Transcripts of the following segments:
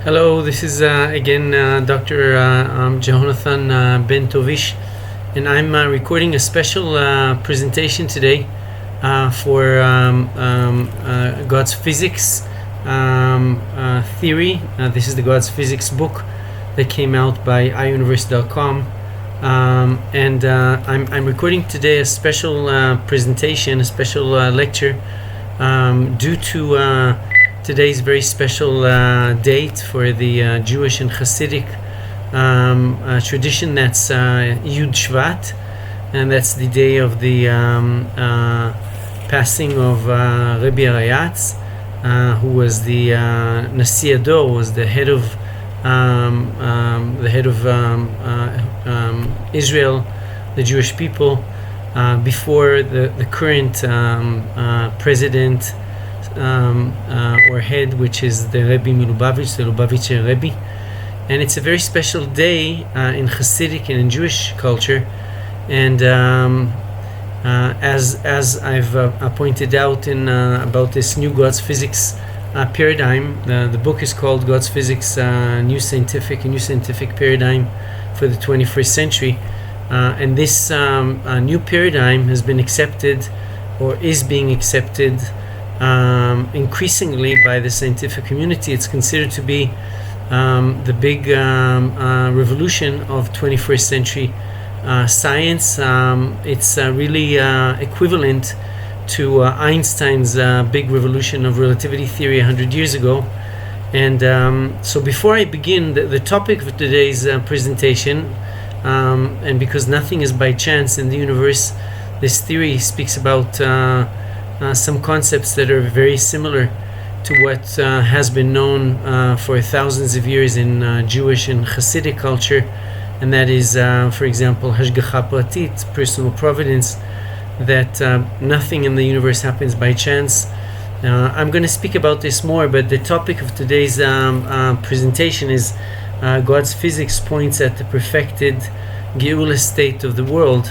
Hello, this is again Dr. Jonathan Ben Tovish, and I'm recording a special presentation today for God's physics theory. This is the God's physics book that came out by iUniverse.com, and I'm recording today a special presentation, a special lecture due to today's very special date for the Jewish and Chassidic tradition. That's Yud-Shevat, and that's the day of the passing of Rabbi Arayatz, who was the Nasi Ador, was the head of Israel, the Jewish people, before the current president or head, which is the Rebbe Milubavitch, the Lubavitcher Rebbe. And it's a very special day in Chassidic and in Jewish culture. And as I've pointed out in about this new God's physics paradigm, the book is called God's Physics, New Scientific Paradigm for the 21st Century. And this new paradigm has been accepted, or is being accepted, increasingly by the scientific community. It's considered to be the big revolution of 21st century science. It's really equivalent to Einstein's big revolution of relativity theory 100 years ago. And so before I begin the topic of today's presentation, and because nothing is by chance in the universe, this theory speaks about some concepts that are very similar to what has been known for thousands of years in Jewish and Chassidic culture, and that is, for example, Hashgacha Pratit, personal providence, that nothing in the universe happens by chance. I'm going to speak about this more, but the topic of today's presentation is God's physics points at the perfected Geulah state of the world.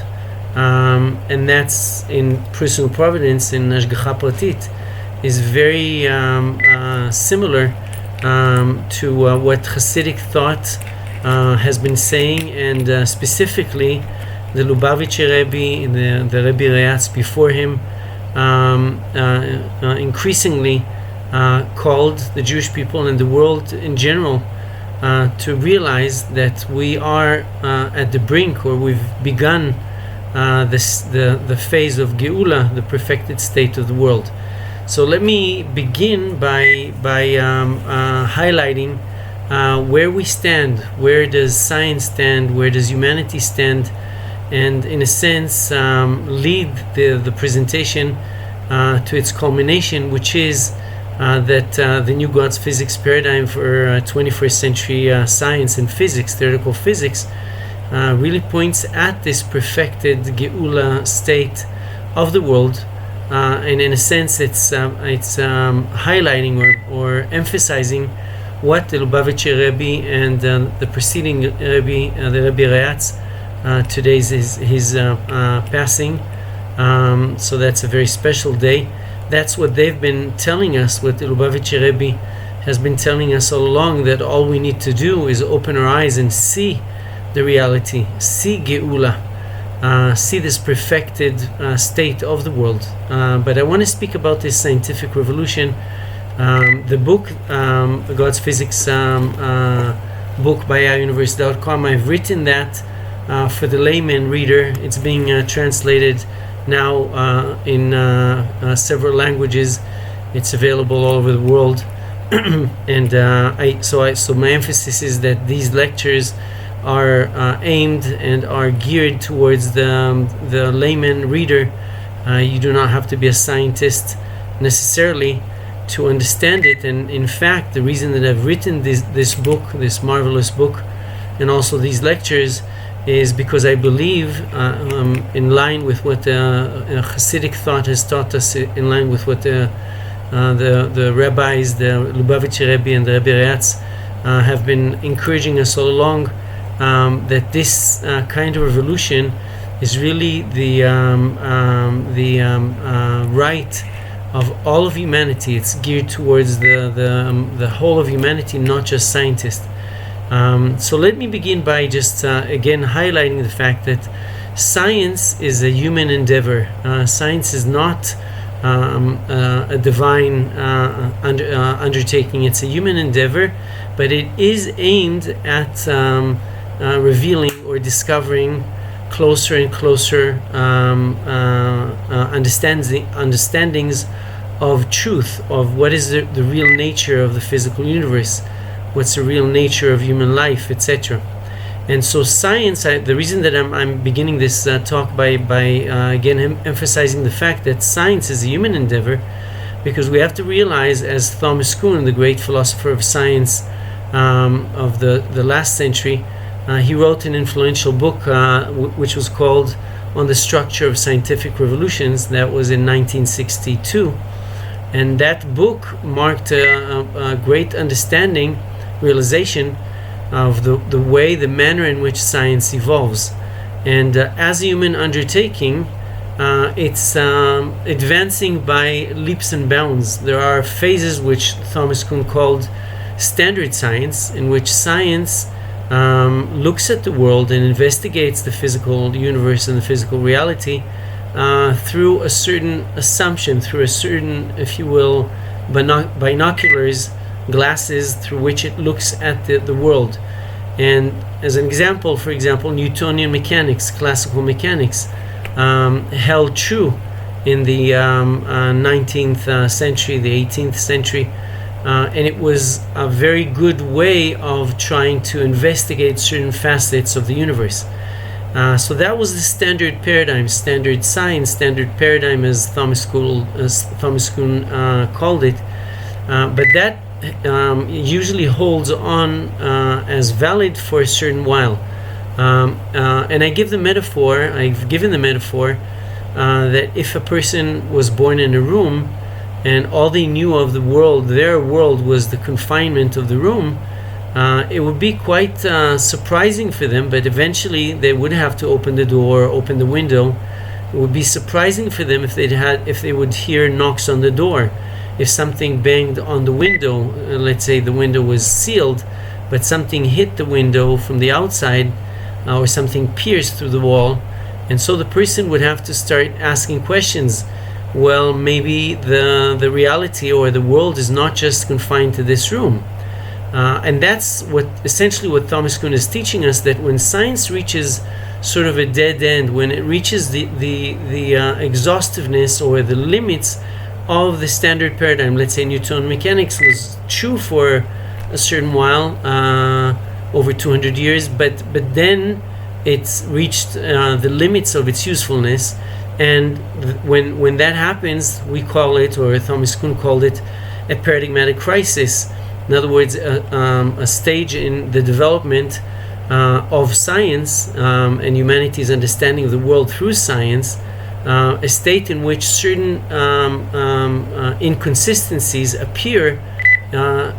And that's in personal providence, in Hashgacha Pratit, is very similar to what Chassidic thought has been saying, and specifically the Lubavitcher Rebbe, the Rebbe Arayatz before him, increasingly called the Jewish people and the world in general to realize that we are at the brink, or we've begun the phase of Geulah, the perfected state of the world. So let me begin by highlighting where we stand. Where does science stand? Where does humanity stand? And in a sense, lead the presentation to its culmination, which is that the new God's physics paradigm for 21st century science and physics, theoretical physics, really points at this perfected Geulah state of the world, and in a sense it's highlighting or emphasizing what the Lubavitcher Rebbe and the preceding Rebbe, the Rebbe Arayatz, today's his passing. So that's a very special day. That's what they've been telling us, what the Lubavitcher Rebbe has been telling us all along, that all we need to do is open our eyes and see the reality, see Geulah, see this perfected state of the world. But I want to speak about this scientific revolution. The book, the God's Physics book by iUniverse.com, I've written that for the layman reader. It's being translated now in several languages. It's available all over the world. And so my emphasis is that these lectures are aimed and are geared towards the layman reader. You do not have to be a scientist necessarily to understand it. And in fact, the reason that I've written this book, this marvelous book, and also these lectures, is because I believe, in line with what Hasidic thought has taught us, in line with what the rabbis, the Lubavitcher Rebbe and the Rebbe Arayatz, have been encouraging us all along, that this kind of revolution is really the right of all of humanity. It's geared towards the whole of humanity, not just scientists. So let me begin by just again highlighting the fact that science is a human endeavor. Science is not a divine undertaking. It's a human endeavor, but it is aimed at revealing or discovering closer and closer understandings of truth, of what is the real nature of the physical universe, what's the real nature of human life, etc. And so science, the reason that I'm beginning this talk by again emphasizing the fact that science is a human endeavor, because we have to realize, as Thomas Kuhn, the great philosopher of science of the last century, he wrote an influential book which was called On the Structure of Scientific Revolutions. That was in 1962. And that book marked a great understanding, realization of the way, the manner in which science evolves. And as a human undertaking, it's advancing by leaps and bounds. There are phases which Thomas Kuhn called standard science, in which science looks at the world and investigates the physical universe and the physical reality through a certain assumption, through a certain, if you will, binoculars, glasses through which it looks at the world. And as an example, for example, Newtonian mechanics, classical mechanics, held true in the 19th century, the 18th century, and it was a very good way of trying to investigate certain facets of the universe. So that was the standard paradigm, standard science, standard paradigm, as Thomas Kuhn called it. But that usually holds on as valid for a certain while. And I've given the metaphor that if a person was born in a room and all they knew of the world, their world, was the confinement of the room, it would be quite surprising for them, but eventually they would have to open the door, open the window. It would be surprising for them if they would hear knocks on the door. If something banged on the window, let's say the window was sealed, but something hit the window from the outside, or something pierced through the wall, and so the person would have to start asking questions. Well, maybe the reality or the world is not just confined to this room. And that's essentially what Thomas Kuhn is teaching us, that when science reaches sort of a dead end, when it reaches the exhaustiveness or the limits of the standard paradigm, let's say Newtonian mechanics was true for a certain while, over 200 years, but then it's reached the limits of its usefulness. And when that happens, we call it, or Thomas Kuhn called it, a paradigmatic crisis. In other words, a stage in the development of science and humanity's understanding of the world through science, a state in which certain inconsistencies appear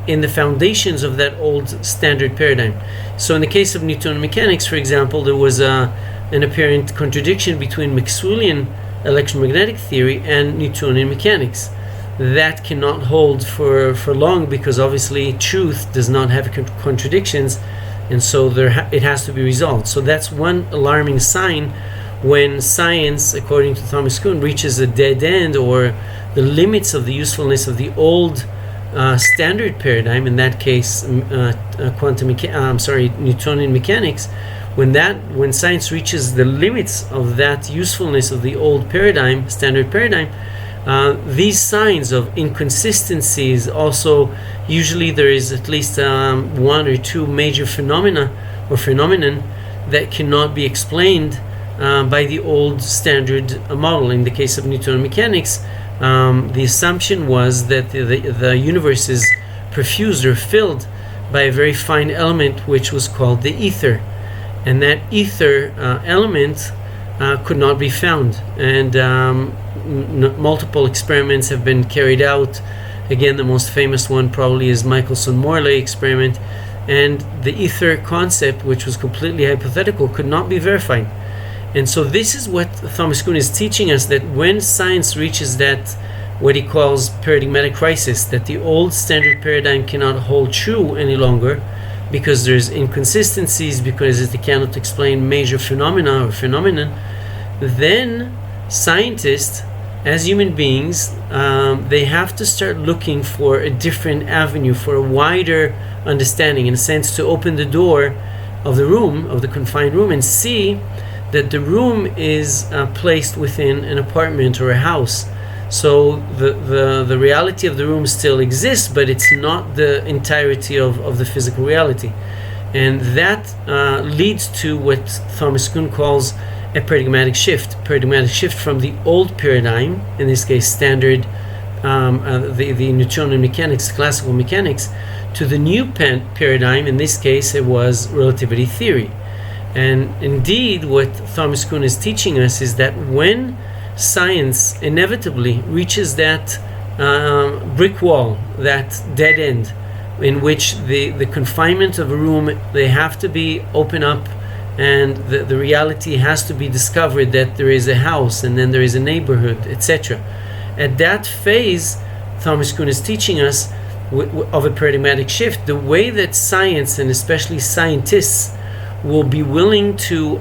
in the foundations of that old standard paradigm. So in the case of Newtonian mechanics, for example, there was an apparent contradiction between Maxwellian electromagnetic theory and Newtonian mechanics. That cannot hold for long, because obviously truth does not have contradictions, and so it has to be resolved. So that's one alarming sign when science, according to Thomas Kuhn, reaches a dead end, or the limits of the usefulness of the old standard paradigm, in that case Newtonian mechanics. When science reaches the limits of that usefulness of the old paradigm, standard paradigm, these signs of inconsistencies, also usually there is at least one or two major phenomenon that cannot be explained by the old standard model. In the case of Newtonian mechanics, the assumption was that the universe is perfused or filled by a very fine element which was called the ether, and that ether element could not be found, and multiple experiments have been carried out. Again, the most famous one probably is Michelson-Morley experiment, and the ether concept, which was completely hypothetical, could not be verified. And so this is what Thomas Kuhn is teaching us, that when science reaches that what he calls paradigmatic crisis, that the old standard paradigm cannot hold true any longer because there's inconsistencies, because it cannot explain major phenomena or phenomenon. Then scientists, as human beings, they have to start looking for a different avenue, for a wider understanding, in a sense, to open the door of the room, of the confined room, and see that the room is placed within an apartment or a house. So the reality of the room still exists, but it's not the entirety of the physical reality. And that leads to what Thomas Kuhn calls a paradigmatic shift from the old paradigm, in this case standard, the Newtonian mechanics, classical mechanics, to the new paradigm. In this case it was relativity theory. And indeed what Thomas Kuhn is teaching us is that when science inevitably reaches that brick wall, that dead end, in which the confinement of a room, they have to be open up, and the reality has to be discovered, that there is a house and then there is a neighborhood, etc. At that phase, Thomas Kuhn is teaching us of a paradigmatic shift, the way that science, and especially scientists, will be willing to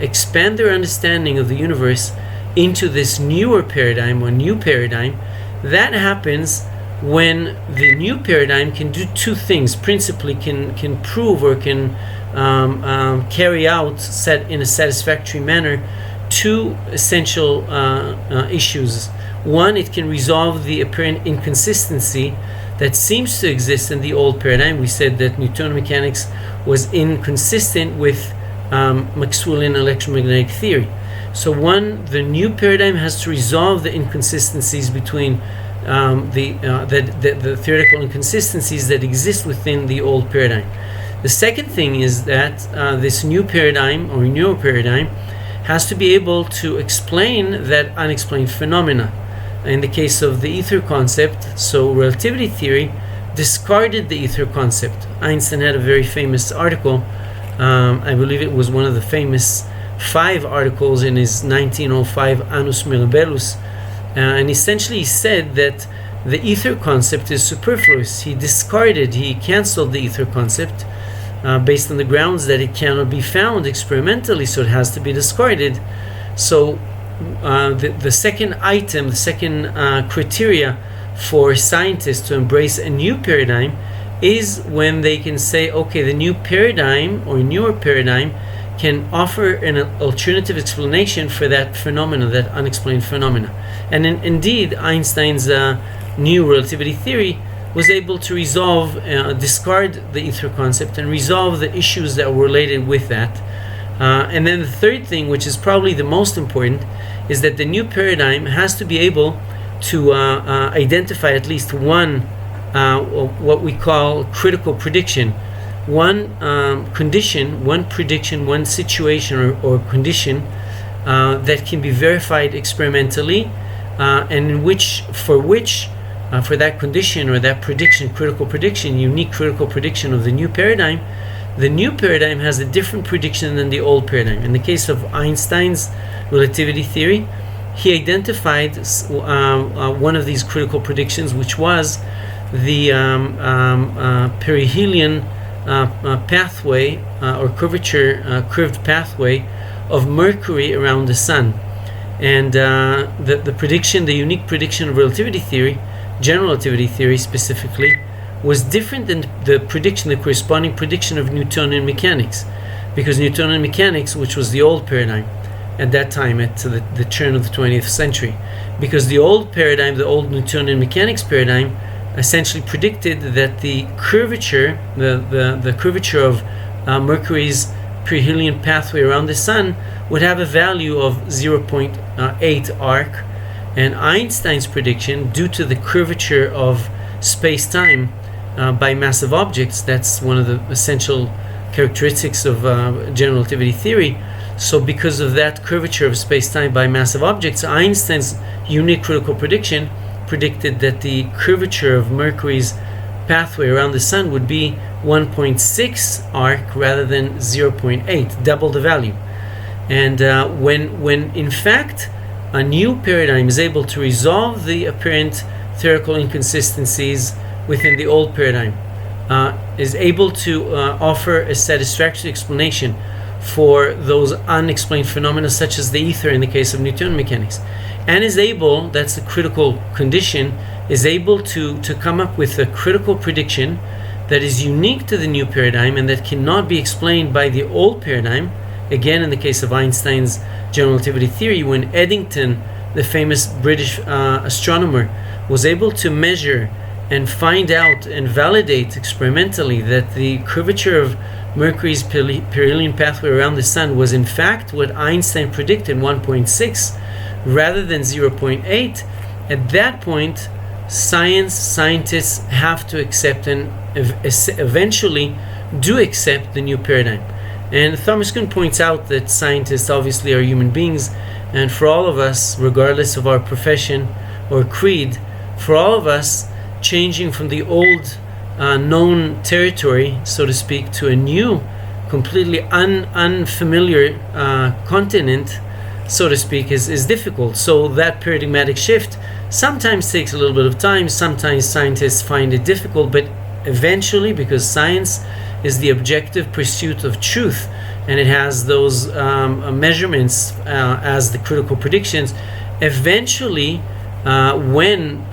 expand their understanding of the universe into this newer paradigm or new paradigm. That happens when the new paradigm can do two things, principally can prove or can carry out in a satisfactory manner two essential issues. One, it can resolve the apparent inconsistency that seems to exist in the old paradigm. We said that Newtonian mechanics was inconsistent with Maxwellian electromagnetic theory. So one, the new paradigm has to resolve the inconsistencies between the theoretical inconsistencies that exist within the old paradigm. The second thing is that this new paradigm or newer paradigm has to be able to explain that unexplained phenomena. In the case of the ether concept, so relativity theory discarded the ether concept. Einstein had a very famous article, I believe it was one of the famous 5 articles in his 1905 Annus Mirabilis, and essentially he said that the ether concept is superfluous. He cancelled the ether concept based on the grounds that it cannot be found experimentally, so it has to be discarded. So the second item, the second criteria for scientists to embrace a new paradigm is when they can say, okay, the new paradigm or newer paradigm can offer an alternative explanation for that phenomena, that unexplained phenomena. And indeed, Einstein's new relativity theory was able to discard the ether concept and resolve the issues that were related with that. And then the third thing, which is probably the most important, is that the new paradigm has to be able to identify at least one, what we call critical prediction, one condition, one prediction, one situation or condition that can be verified experimentally, and for that condition or that prediction, critical prediction, unique critical prediction of the new paradigm, the new paradigm has a different prediction than the old paradigm. In the case of Einstein's relativity theory, he identified one of these critical predictions, which was the perihelion pathway or curved pathway of Mercury around the Sun. And the prediction, the unique prediction of relativity theory, general relativity theory specifically, was different than the corresponding prediction of Newtonian mechanics, because Newtonian mechanics, which was the old paradigm at that time, at the turn of the 20th century, because the old paradigm, the old Newtonian mechanics paradigm, essentially predicted that the curvature, the curvature of Mercury's perihelion pathway around the Sun would have a value of 0.8 arc, and Einstein's prediction, due to the curvature of space-time by massive objects, that's one of the essential characteristics of general relativity theory. So because of that curvature of space-time by massive objects, Einstein's unique critical prediction predicted that the curvature of Mercury's pathway around the Sun would be 1.6 arc rather than 0.8, double the value. And when in fact a new paradigm is able to resolve the apparent theoretical inconsistencies within the old paradigm, is able to offer a satisfactory explanation for those unexplained phenomena such as the ether in the case of Newtonian mechanics, and is able, that's the critical condition, is able to come up with a critical prediction that is unique to the new paradigm and that cannot be explained by the old paradigm. Again, in the case of Einstein's general relativity theory, when Eddington, the famous British astronomer, was able to measure and find out and validate experimentally that the curvature of Mercury's perihelion pathway around the sun was in fact what Einstein predicted, 1.6 rather than 0.8, at that point scientists have to accept and eventually do accept the new paradigm. And Thomas Kuhn points out that scientists obviously are human beings, and for all of us, regardless of our profession or creed, for all of us, changing from the old known territory, so to speak, to a new, completely unfamiliar continent, so to speak, is difficult. So that paradigmatic shift sometimes takes a little bit of time. Sometimes scientists find it difficult, but eventually, because science is the objective pursuit of truth, and it has those measurements as the critical predictions, eventually when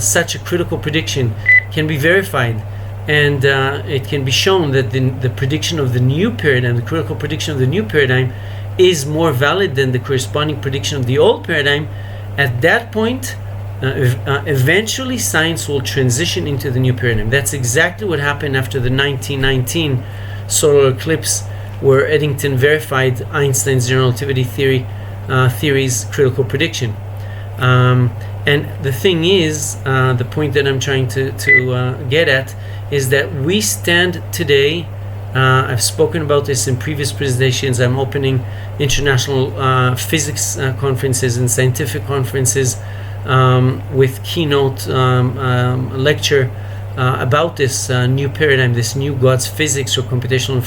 such a critical prediction can be verified and it can be shown that the prediction of the new paradigm, the critical prediction of the new paradigm, is more valid than the corresponding prediction of the old paradigm, at that point eventually science will transition into the new paradigm. That's exactly what happened after the 1919 solar eclipse, where Eddington verified Einstein's general relativity theory's critical prediction. And the thing is, the point that I'm trying to get at is that we stand today, I've spoken about this in previous presentations, I'm opening international physics conferences and scientific conferences with keynote lecture about this new paradigm, this new God's physics or computational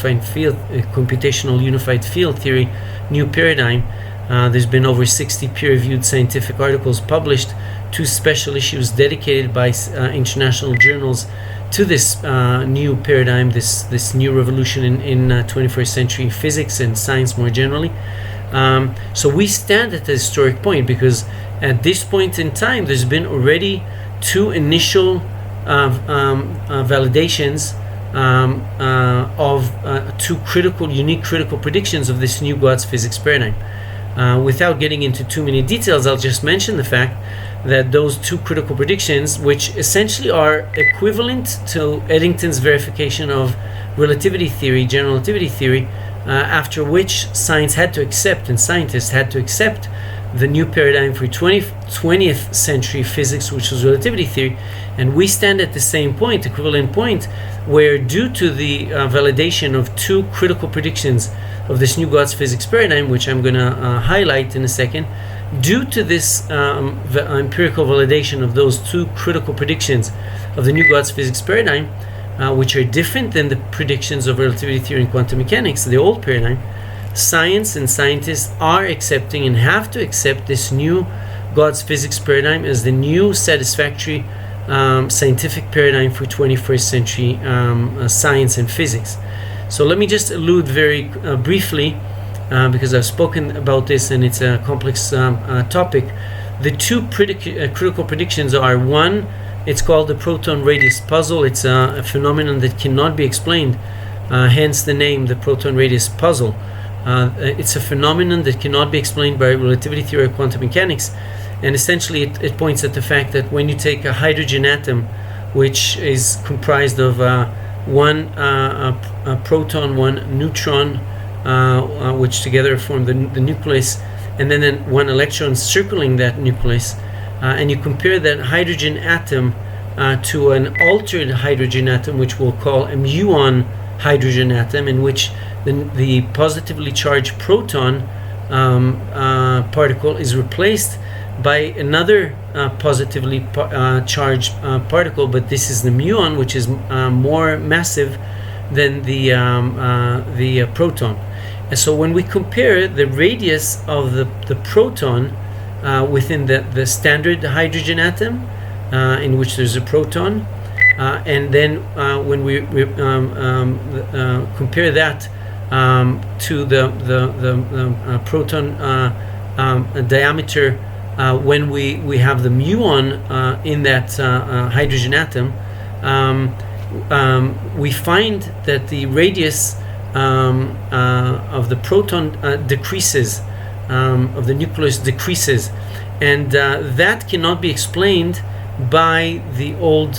unified field theory, new paradigm. There's been over 60 peer-reviewed scientific articles published, 2 special issues dedicated by international journals to this new paradigm, this new revolution in 21st century physics and science more generally. So we stand at a historic point, because at this point in time there's been already 2 initial validations of 2 unique critical predictions of this new God's physics paradigm. Without getting into too many details, I'll just mention the fact that those 2 critical predictions, which essentially are equivalent to Eddington's verification of relativity theory, general relativity theory, after which science had to accept, and scientists had to accept, the new paradigm for 20th century physics, which was relativity theory. And we stand at the same point, equivalent point, where due to the validation of 2 critical predictions of this new God's physics paradigm, which I'm going to highlight in a second, due to this empirical validation of those 2 critical predictions of the new God's physics paradigm, which are different than the predictions of relativity theory and quantum mechanics, the old paradigm, science and scientists are accepting and have to accept this new God's physics paradigm as the new satisfactory scientific paradigm for 21st century science and physics. So let me just allude very briefly, because I've spoken about this and it's a complex topic. The 2 critical predictions are: 1, it's called the proton radius puzzle. It's a phenomenon that cannot be explained, hence the name, the proton radius puzzle. It's a phenomenon that cannot be explained by relativity theory or quantum mechanics, and essentially it points at the fact that when you take a hydrogen atom, which is comprised of 1 proton, 1 neutron, which together form the nucleus, and then 1 electron circling that nucleus, and you compare that hydrogen atom to an altered hydrogen atom, which we'll call a muon hydrogen atom, in which the positively charged proton particle is replaced by another positively charged particle, but this is the muon, which is more massive than the proton. And so when we compare the radius of the proton within the standard hydrogen atom, in which there's a proton, and then when we compare that to the proton diameter when we have the muon in that hydrogen atom, we find that the radius of the proton decreases, of the nucleus decreases, and that cannot be explained by the old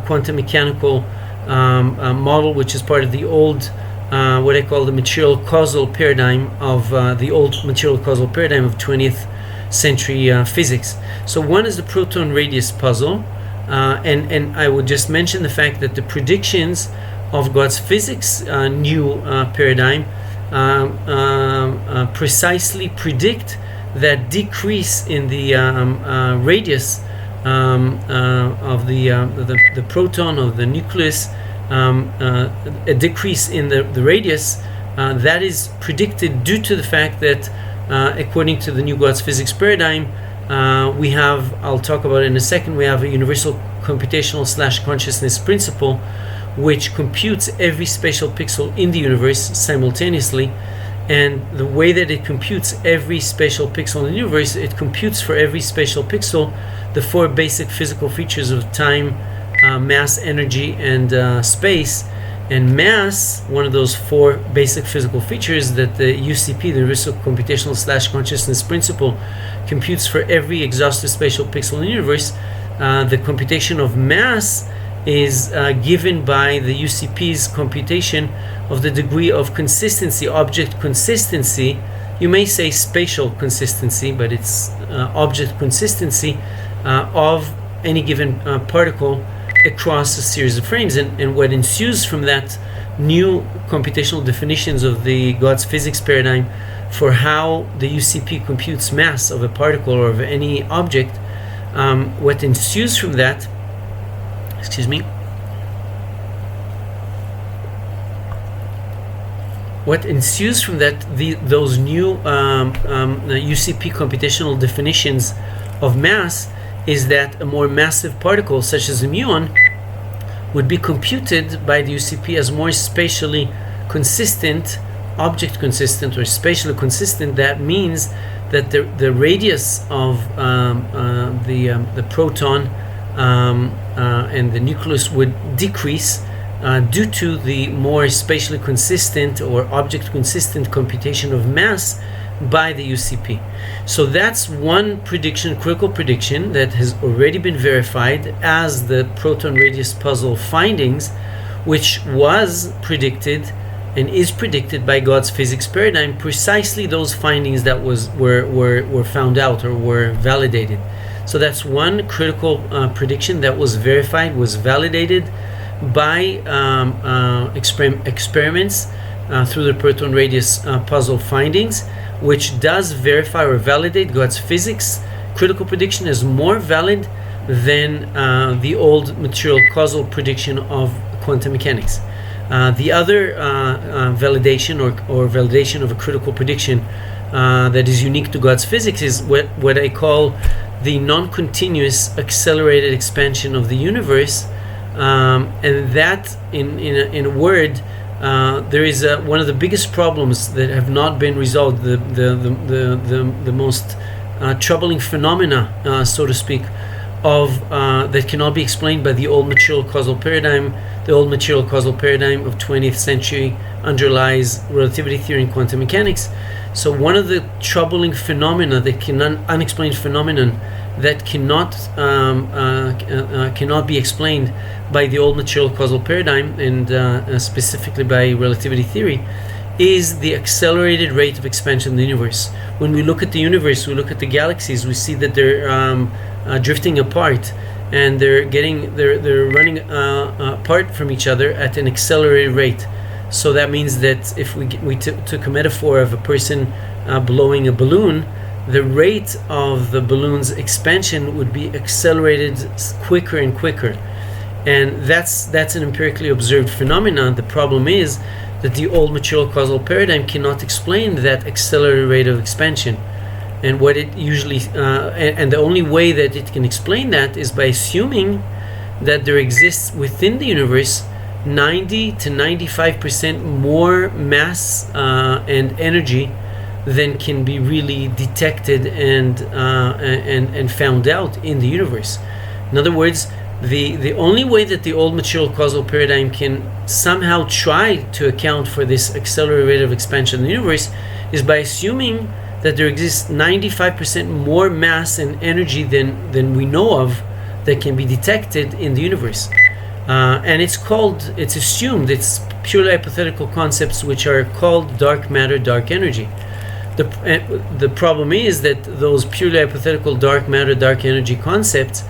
quantum mechanical model, which is part of the old what I call the material causal paradigm of the old material causal paradigm of 20th century physics. So one is the proton radius puzzle, and I would just mention the fact that the predictions of God's physics new paradigm precisely predict that decrease in the radius of the proton of the nucleus, a decrease in the radius that is predicted due to the fact that according to the new God's physics paradigm, we have, I'll talk about it in a second, we have a universal computational / consciousness principle which computes every spatial pixel in the universe simultaneously. And the way that it computes every spatial pixel in the universe, it computes for every spatial pixel the four basic physical features of time, mass, energy, and space. And mass, one of those four basic physical features that the UCP, the Universal Computational / Consciousness Principle, computes for every exhaustive spatial pixel in the universe. The computation of mass is given by the UCP's computation of the degree of consistency, object consistency. You may say spatial consistency, but it's object consistency of any given particle across a series of frames. And what ensues from that new computational definitions of the God's physics paradigm for how the UCP computes mass of a particle or of any object, what ensues from that, what ensues from that, those new UCP computational definitions of mass, is that a more massive particle, such as a muon, would be computed by the UCP as more spatially consistent, object consistent, or spatially consistent. That means that the radius of the proton and the nucleus would decrease due to the more spatially consistent or object consistent computation of mass by the UCP. So that's one prediction, critical prediction, that has already been verified as the proton radius puzzle findings, which was predicted and is predicted by God's physics paradigm, precisely those findings that were found out or were validated. So that's one critical prediction that was verified, was validated by experiments through the proton radius puzzle findings, which does verify or validate God's physics critical prediction as more valid than the old material causal prediction of quantum mechanics. The other validation or validation of a critical prediction that is unique to God's physics is what I call the non-continuous accelerated expansion of the universe, and that in a word, there is one of the biggest problems that have not been resolved, the most troubling phenomena, so to speak, of that cannot be explained by the old material causal paradigm. The old material causal paradigm of 20th century underlies relativity theory and quantum mechanics. So one of the troubling phenomena, unexplained phenomenon that cannot be explained by the old material causal paradigm, and specifically by relativity theory, is the accelerated rate of expansion of the universe. When we look at the universe, we look at the galaxies, we see that they're drifting apart, and they're running apart from each other at an accelerated rate. So that means that if we took a metaphor of a person blowing a balloon, the rate of the balloon's expansion would be accelerated quicker and quicker. And that's an empirically observed phenomenon. The problem is that the old material causal paradigm cannot explain that accelerated rate of expansion. And what it usually, and the only way that it can explain that is by assuming that there exists within the universe 90 to 95% more mass and energy than can be really detected and found out in the universe. In other words, the only way that the old material causal paradigm can somehow try to account for this accelerated rate of expansion in the universe is by assuming that there exists 95% more mass and energy than we know of that can be detected in the universe. And it's assumed, it's purely hypothetical concepts which are called dark matter, dark energy. The problem is that those purely hypothetical dark matter, dark energy concepts,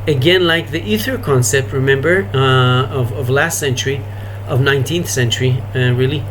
again, like the ether concept, remember, of last century, of 19th century, really.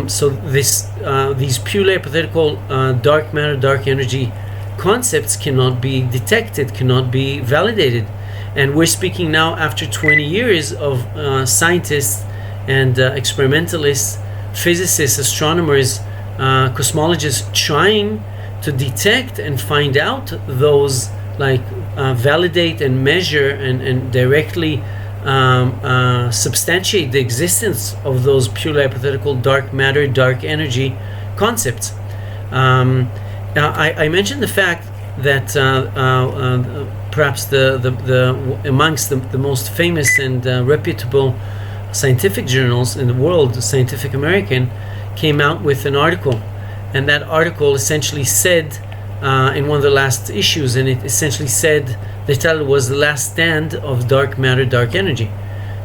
So these purely hypothetical dark matter, dark energy concepts cannot be detected, cannot be validated. And we're speaking now after 20 years of scientists and experimentalists, physicists, astronomers, cosmologists trying to detect and find out those, validate and measure and directly substantiate the existence of those purely hypothetical dark matter, dark energy concepts. Now, I mentioned the fact that perhaps the amongst the most famous and reputable scientific journals in the world, Scientific American, came out with an article, and that article essentially said in one of the last issues, and it essentially said, the title was "The Last Stand of Dark Matter, Dark Energy,"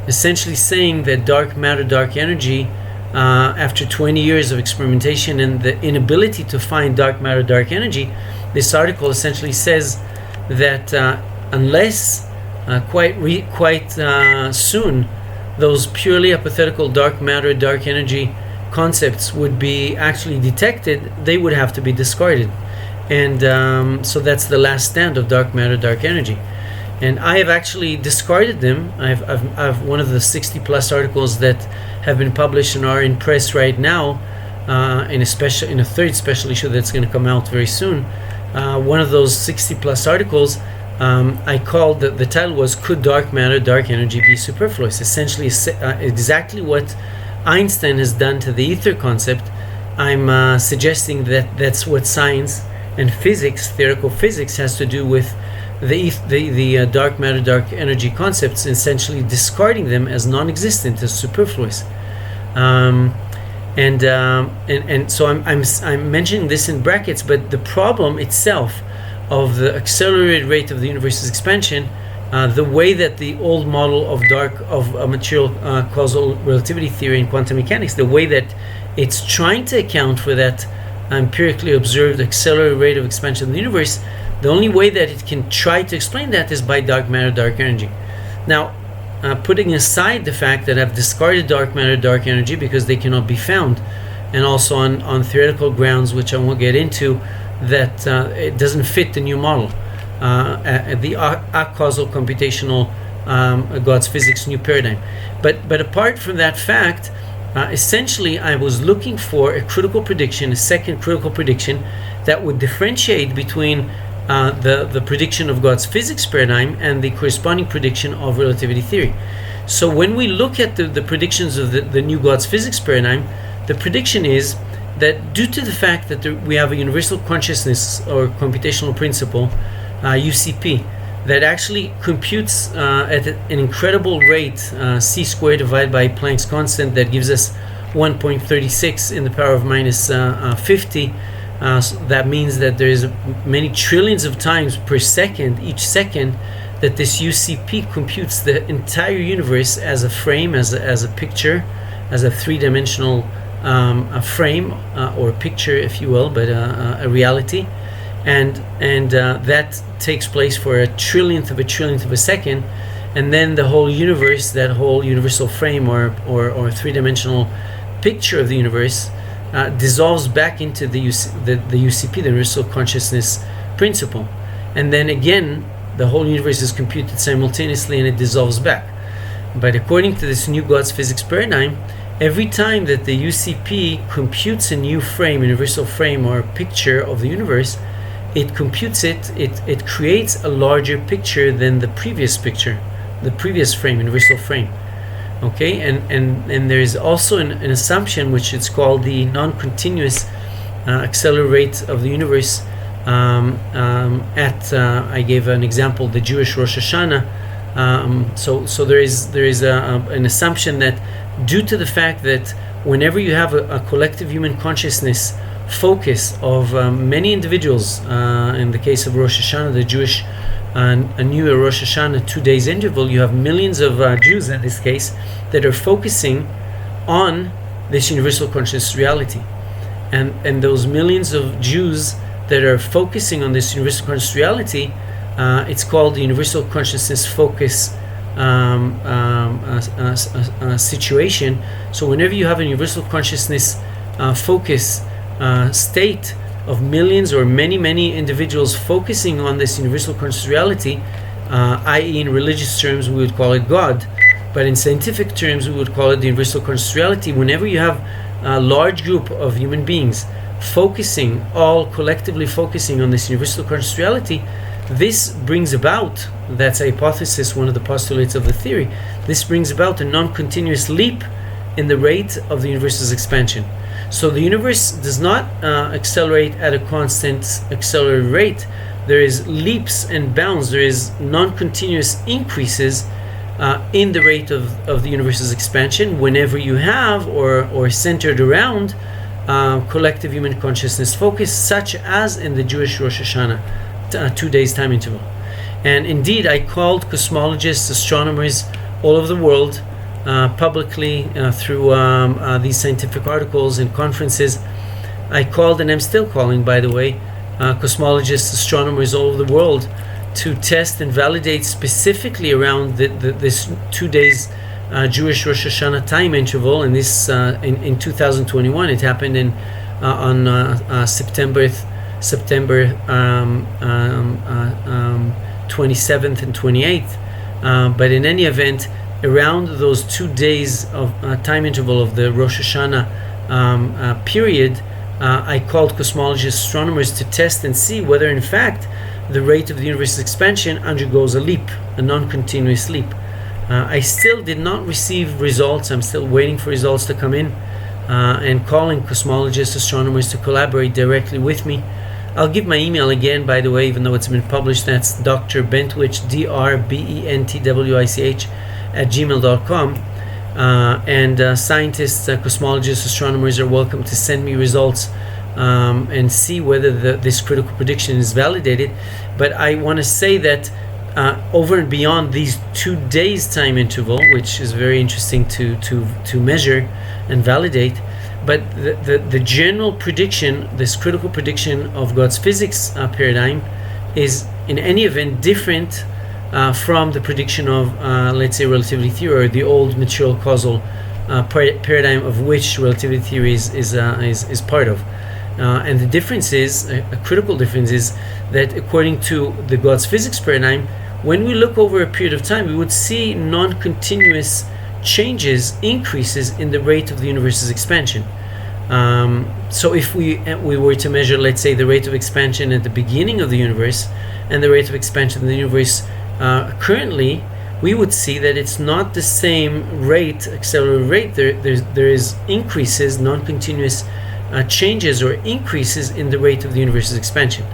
essentially saying that dark matter, dark energy, after 20 years of experimentation and the inability to find dark matter, dark energy, this article essentially says that unless quite soon those purely hypothetical dark matter, dark energy concepts would be actually detected, they would have to be discarded. And so that's the last stand of dark matter, dark energy. And I have actually discarded them. I've one of the 60 plus articles that have been published and are in press right now, in a third special issue that's going to come out very soon. One of those 60 plus articles, I called, the title was "Could Dark Matter, Dark Energy Be Superfluous?" Essentially exactly what Einstein has done to the ether concept. I'm suggesting that that's what science and physics, theoretical physics, has to do with the dark matter, dark energy concepts, essentially discarding them as non-existent, as superfluous. And so I'm mentioning this in brackets, but the problem itself of the accelerated rate of the universe's expansion, the way that the old model of material causal relativity theory and quantum mechanics, the way that it's trying to account for that empirically observed accelerated rate of expansion of the universe, the only way that it can try to explain that is by dark matter, dark energy. Now, putting aside the fact that I've discarded dark matter, dark energy because they cannot be found, and also on theoretical grounds, which I won't get into, that it doesn't fit the new model, the causal computational God's physics new paradigm. But apart from that fact, essentially I was looking for a critical prediction, a second critical prediction that would differentiate between the prediction of God's physics paradigm and the corresponding prediction of relativity theory. So when we look at the predictions of the new God's physics paradigm, the prediction is that due to the fact that we have a universal consciousness or computational principle, UCP, that actually computes at an incredible rate, c squared divided by Planck's constant, that gives us 1.36 in the power of minus 50. So that means that there is many trillions of times per second, each second, that this UCP computes the entire universe as a frame, as a picture, as a three-dimensional a frame or picture, if you will, but a reality. And that takes place for a trillionth of a second, and then the whole universe, that whole universal frame or three-dimensional picture of the universe, dissolves back into the UCP, the universal consciousness principle, and then again the whole universe is computed simultaneously and it dissolves back. But according to this new God's physics paradigm, every time that the UCP computes a new frame, universal frame or picture of the universe, it computes it creates a larger picture than the previous picture, the previous frame, universal frame. Okay, and there is also an assumption which is called the non-continuous accelerate of the universe. I gave an example, the Jewish Rosh Hashanah. So there is an assumption that due to the fact that whenever you have a collective human consciousness focus of many individuals, in the case of Rosh Hashanah, the Jewish a New Year Rosh Hashanah 2 days interval, you have millions of Jews in this case that are focusing on this universal conscious reality, and those millions of Jews that are focusing on this universal conscious reality, it's called the universal consciousness focus situation. So whenever you have a universal consciousness focus state of millions or many individuals focusing on this universal conscious reality, i.e. in religious terms we would call it God, but in scientific terms we would call it the universal conscious reality. Whenever you have a large group of human beings focusing, all collectively focusing on this universal conscious reality, this brings about, that's a hypothesis, one of the postulates of the theory, this brings about a non-continuous leap in the rate of the universe's expansion. So the universe does not accelerate at a constant accelerated rate. There is leaps and bounds, there is non-continuous increases in the rate of the universe's expansion whenever you have or centered around collective human consciousness focus, such as in the Jewish Rosh Hashanah 2 days time interval. And indeed, I called cosmologists, astronomers all over the world publicly through these scientific articles and conferences. I called, and I'm still calling, by the way, cosmologists, astronomers all over the world to test and validate specifically around this 2 days Jewish Rosh Hashanah time interval. And this in 2021, it happened on September 27th and 28th. But in any event, around those 2 days of time interval of the Rosh Hashanah period, I called cosmologists, astronomers to test and see whether in fact the rate of the universe's expansion undergoes a leap, a non-continuous leap. I still did not receive results. I'm still waiting for results to come in, and calling cosmologists, astronomers to collaborate directly with me. I'll give my email again, by the way, even though it's been published. That's Dr. Bentwich, DrBentwich @gmail.com. And scientists, cosmologists, astronomers are welcome to send me results and see whether this critical prediction is validated. But I want to say that over and beyond these 2 days time interval, which is very interesting to measure and validate, but the general prediction, this critical prediction of God's physics paradigm, is in any event different from the prediction of, let's say, relativity theory, or the old material causal paradigm of which relativity theory is part of. And the difference is, a critical difference is, that according to the God's physics paradigm, when we look over a period of time, we would see non-continuous changes, increases in the rate of the universe's expansion. So if we were to measure, let's say, the rate of expansion at the beginning of the universe and the rate of expansion of the universe currently, we would see that it's not the same rate, accelerated rate. There is increases, non-continuous changes or increases in the rate of the universe's expansion.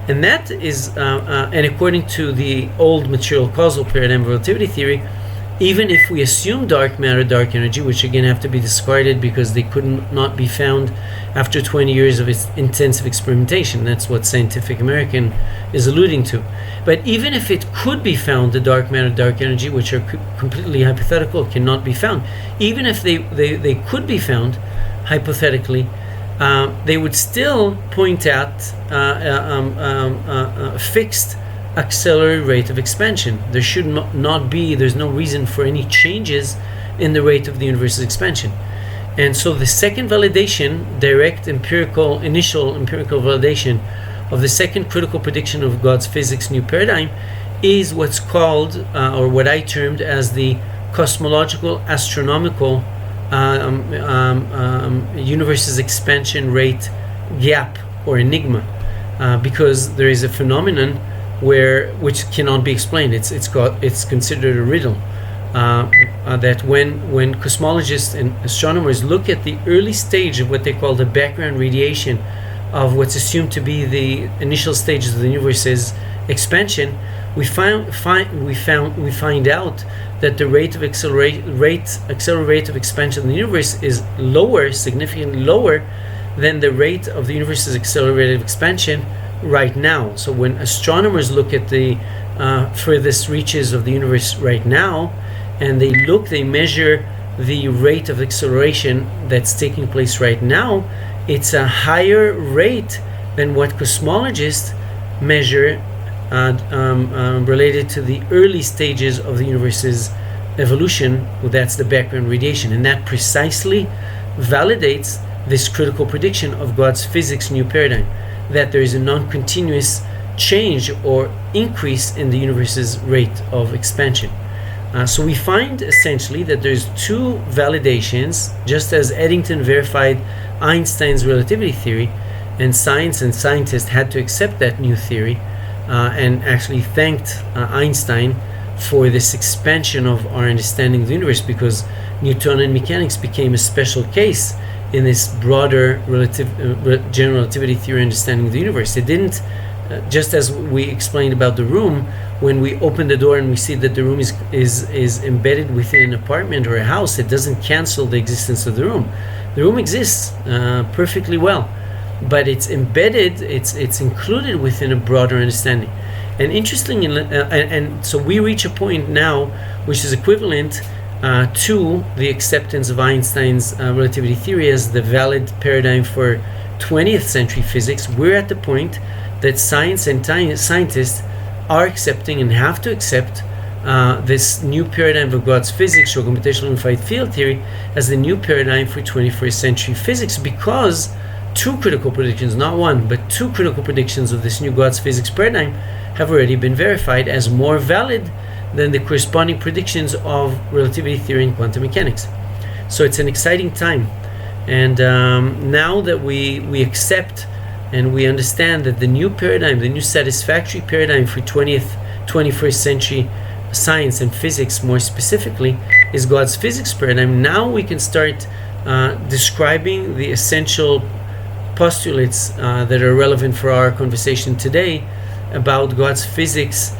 And that is, and according to the old material causal paradigm of relativity theory, even if we assume dark matter, dark energy, which again have to be discarded because they could not be found after 20 years of intensive experimentation. That's what Scientific American is alluding to. But even if it could be found, the dark matter, dark energy, which are completely hypothetical, cannot be found. Even if they could be found, hypothetically, they would still point out a fixed accelerated rate of expansion. There should not be, there's no reason for any changes in the rate of the universe's expansion. And so the second validation, direct initial empirical validation of the second critical prediction of God's physics new paradigm, is what's called, or what I termed as, the cosmological astronomical universe's expansion rate gap or enigma, because there is a phenomenon which cannot be explained. It's considered a riddle. That when cosmologists and astronomers look at the early stage of what they call the background radiation of what's assumed to be the initial stages of the universe's expansion, we find out that the rate of accelerative expansion of the universe is lower, significantly lower than the rate of the universe's accelerated expansion right now. So when astronomers look at the furthest reaches of the universe right now, and they measure the rate of acceleration that's taking place right now, it's a higher rate than what cosmologists measure related to the early stages of the universe's evolution. That's the background radiation, and that precisely validates this critical prediction of God's physics new paradigm, that there is a non-continuous change or increase in the universe's rate of expansion. So we find essentially that there's two validations, just as Eddington verified Einstein's relativity theory, and science and scientists had to accept that new theory, and actually thanked Einstein for this expansion of our understanding of the universe, because Newtonian mechanics became a special case in this broader general relativity theory understanding of the universe. It didn't, just as we explained about the room, when we open the door and we see that the room is embedded within an apartment or a house, it doesn't cancel the existence of the room. The room exists perfectly well, but it's embedded, it's included within a broader understanding. And interestingly, and so we reach a point now which is equivalent to the acceptance of Einstein's relativity theory as the valid paradigm for 20th century physics. We're at the point that science and scientists are accepting and have to accept this new paradigm of God's physics, or computational unified field theory, as the new paradigm for 21st century physics, because two critical predictions, not one, but two critical predictions of this new God's physics paradigm have already been verified as more valid than the corresponding predictions of relativity theory and quantum mechanics. So it's an exciting time. And now that we accept and we understand that the new paradigm, the new satisfactory paradigm for 21st century science and physics more specifically, is God's physics paradigm, now we can start describing the essential postulates that are relevant for our conversation today about God's physics,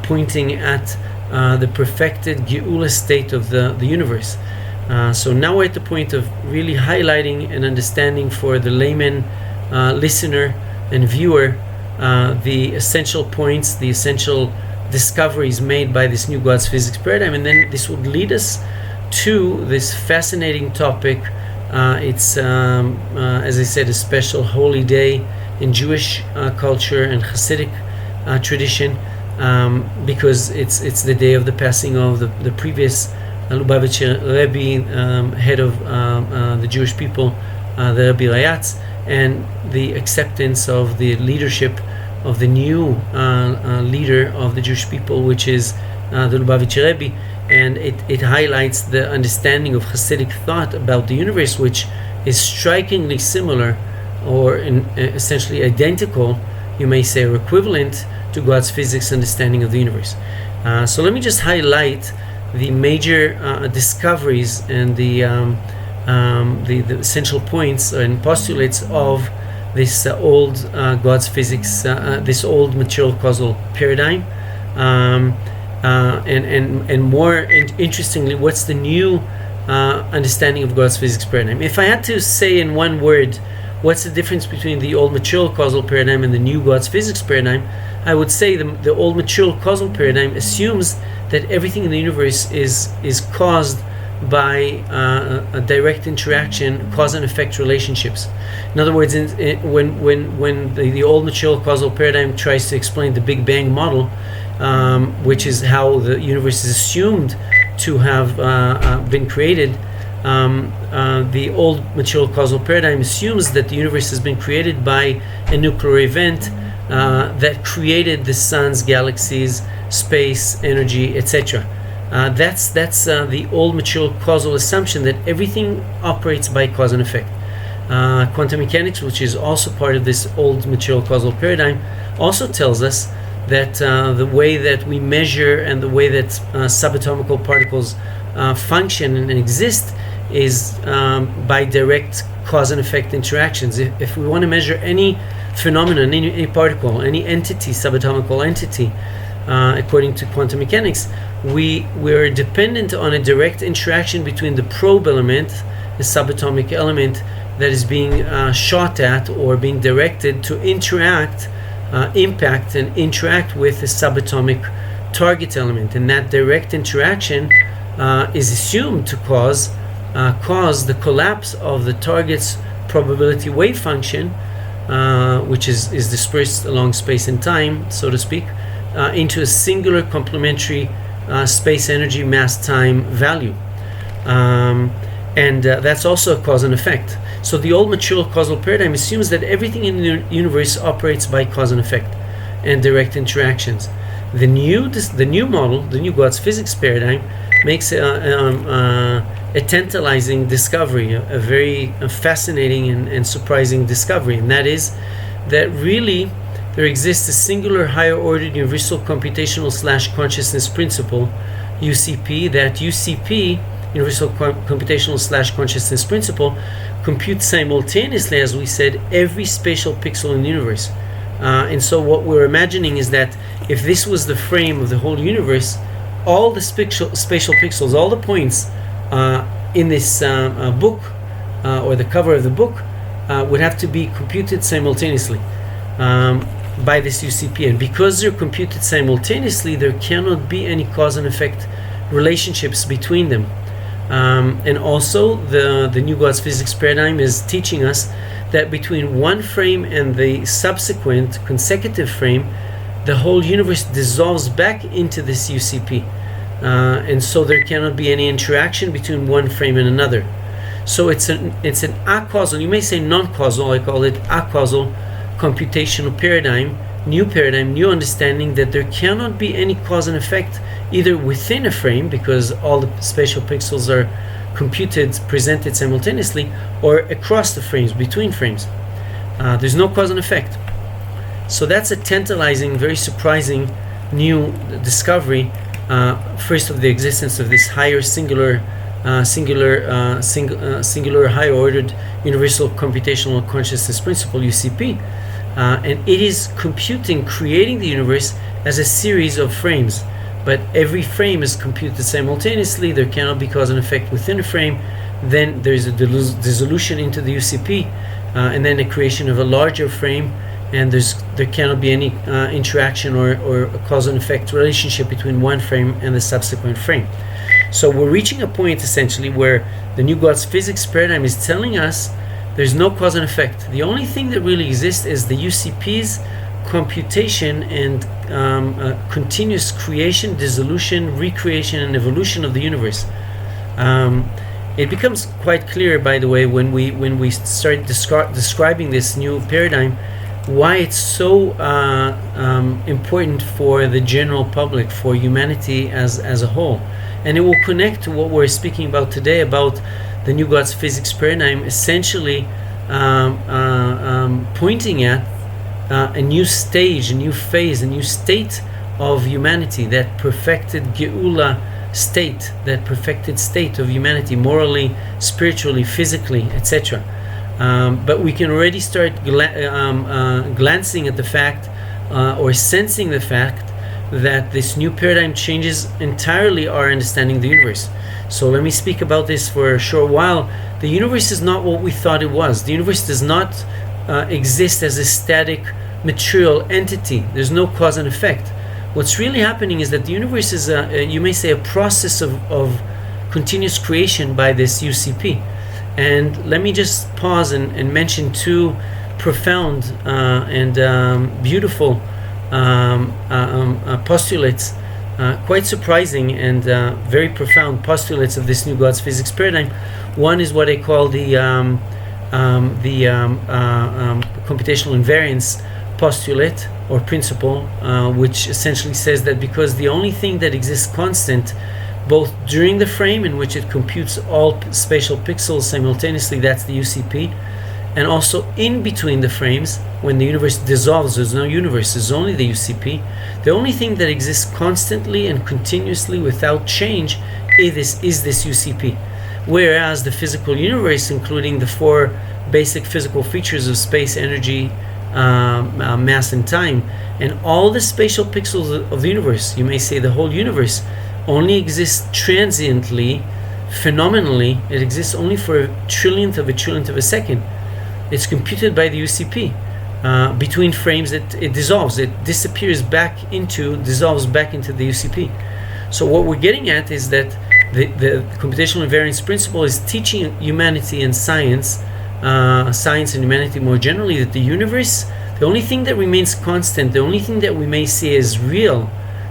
pointing at the perfected Geulah state of the universe. So now we're at the point of really highlighting and understanding for the layman listener and viewer the essential points, the essential discoveries made by this new God's physics paradigm, and then this would lead us to this fascinating topic. It's as I said, a special holy day in Jewish culture and Chassidic tradition, because it's the day of the passing of the previous Lubavitcher Rebbe, head of the Jewish people, the Rebbe Rayatz, and the acceptance of the leadership of the new leader of the Jewish people, which is the Lubavitcher Rebbe. And it highlights the understanding of Hasidic thought about the universe, which is strikingly similar, or essentially identical, you may say, or equivalent to God's physics understanding of the universe. So let me just highlight the major discoveries and the essential points and postulates of this old God's physics, this old material causal paradigm. And more interestingly, what's the new understanding of God's physics paradigm? If I had to say in one word, what's the difference between the old material causal paradigm and the new God's physics paradigm, I would say the old material causal paradigm assumes that everything in the universe is caused by a direct interaction, cause and effect relationships. In other words, when the old material causal paradigm tries to explain the Big Bang model, which is how the universe is assumed to have been created, the old material causal paradigm assumes that the universe has been created by a nuclear event that created the suns, galaxies, space, energy, etc. That's the old material causal assumption that everything operates by cause and effect. Quantum mechanics, which is also part of this old material causal paradigm, also tells us that the way that we measure and the way that subatomic particles function and exist is by direct cause and effect interactions. If we want to measure any phenomenon, any particle, any entity, subatomic entity, according to quantum mechanics, we're dependent on a direct interaction between the probe element, the subatomic element that is being shot at or being directed to impact and interact with the subatomic target element. And that direct interaction is assumed to cause the collapse of the target's probability wave function, which is dispersed along space and time, so to speak, into a singular complementary space energy mass time value. And that's also a cause and effect. So the old material causal paradigm assumes that everything in the universe operates by cause and effect and direct interactions. The new model, the new God's physics paradigm, makes a tantalizing discovery, a very fascinating and surprising discovery, and that is that really there exists a singular higher order universal computational / consciousness principle, UCP. That UCP, universal computational / consciousness principle, computes simultaneously, as we said, every spatial pixel in the universe. And so what we're imagining is that if this was the frame of the whole universe, all the spatial pixels, all the points in this book or the cover of the book would have to be computed simultaneously by this UCP. And because they're computed simultaneously, there cannot be any cause and effect relationships between them. And also the new God's physics paradigm is teaching us that between one frame and the subsequent consecutive frame, the whole universe dissolves back into this UCP. And so there cannot be any interaction between one frame and another. So it's an acausal, you may say non-causal, I call it acausal computational paradigm, new understanding that there cannot be any cause and effect either within a frame, because all the spatial pixels are presented simultaneously, or across the frames, between frames. There's no cause and effect. So that's a tantalizing, very surprising new discovery, first of the existence of this higher singular higher ordered universal computational consciousness principle, UCP. And it is creating the universe as a series of frames, but every frame is computed simultaneously. There cannot be cause and effect within a frame. Then there is a dissolution into the UCP, and then the creation of a larger frame, and there cannot be any interaction or a cause and effect relationship between one frame and the subsequent frame. So we're reaching a point essentially where the new God's physics paradigm is telling us there's no cause and effect. The only thing that really exists is the UCP's computation and continuous creation, dissolution, recreation, and evolution of the universe. It becomes quite clear, by the way, when we start describing this new paradigm, why it's so important for the general public, for humanity as a whole. And it will connect to what we're speaking about today, about the new God's physics paradigm, essentially pointing at a new stage, a new phase, a new state of humanity, that perfected Geulah state, that perfected state of humanity, morally, spiritually, physically, etc. But we can already start glancing at the fact or sensing the fact that this new paradigm changes entirely our understanding of the universe. So let me speak about this for a short while. The universe is not what we thought it was. The universe does not exist as a static material entity. There's no cause and effect. What's really happening is that the universe is you may say, a process of continuous creation by this UCP. And let me just pause and mention two profound and beautiful postulates, quite surprising and very profound postulates of this new God's physics paradigm. One is what I call the computational invariance postulate or principle, which essentially says that because the only thing that exists constant both during the frame, in which it computes all spatial pixels simultaneously, that's the UCP, and also in between the frames, when the universe dissolves. There's no universe, there's only the UCP. The only thing that exists constantly and continuously without change is this UCP. Whereas the physical universe, including the four basic physical features of space, energy, mass, and time, and all the spatial pixels of the universe, you may say the whole universe, only exists transiently, phenomenally. It exists only for a trillionth of a second. It's computed by the UCP. Between frames, it dissolves, it dissolves back into the UCP. So what we're getting at is that the computational invariance principle is teaching humanity and science and humanity more generally, that the universe, the only thing that remains constant, the only thing that we may say is real,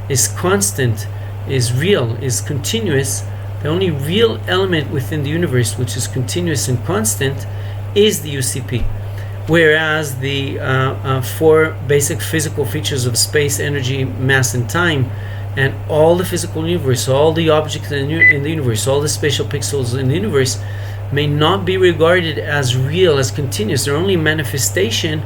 is constant, is real, is continuous, the only real element within the universe which is continuous and constant is the UCP. Whereas the four basic physical features of space, energy, mass, and time, and all the physical universe, all the objects in the universe, all the spatial pixels in the universe, may not be regarded as real, as continuous. They're only manifestation,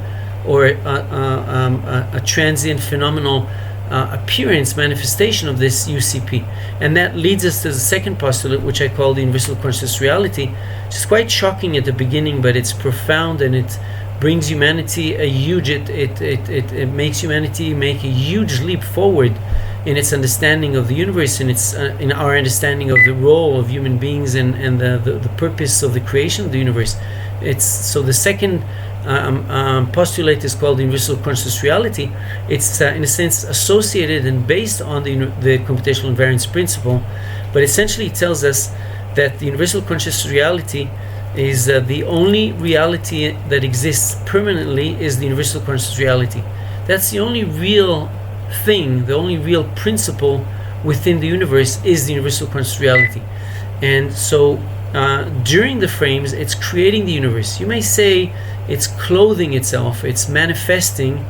or a transient phenomenal appearance, manifestation of this UCP. And that leads us to the second postulate, which I call the universal conscious reality, which is quite shocking at the beginning, but it's profound, and it brings humanity it makes humanity make a huge leap forward in its understanding of the universe, in our understanding of the role of human beings and the purpose of the creation of the universe. So the second postulate is called the universal conscious reality. It's in a sense associated and based on the computational invariance principle, but essentially it tells us that the universal conscious reality is the only reality that exists permanently is the universal conscious reality. That's the only real thing, the only real principle within the universe is the universal conscious reality. And so during the frames, it's creating the universe. You may say it's clothing itself, it's manifesting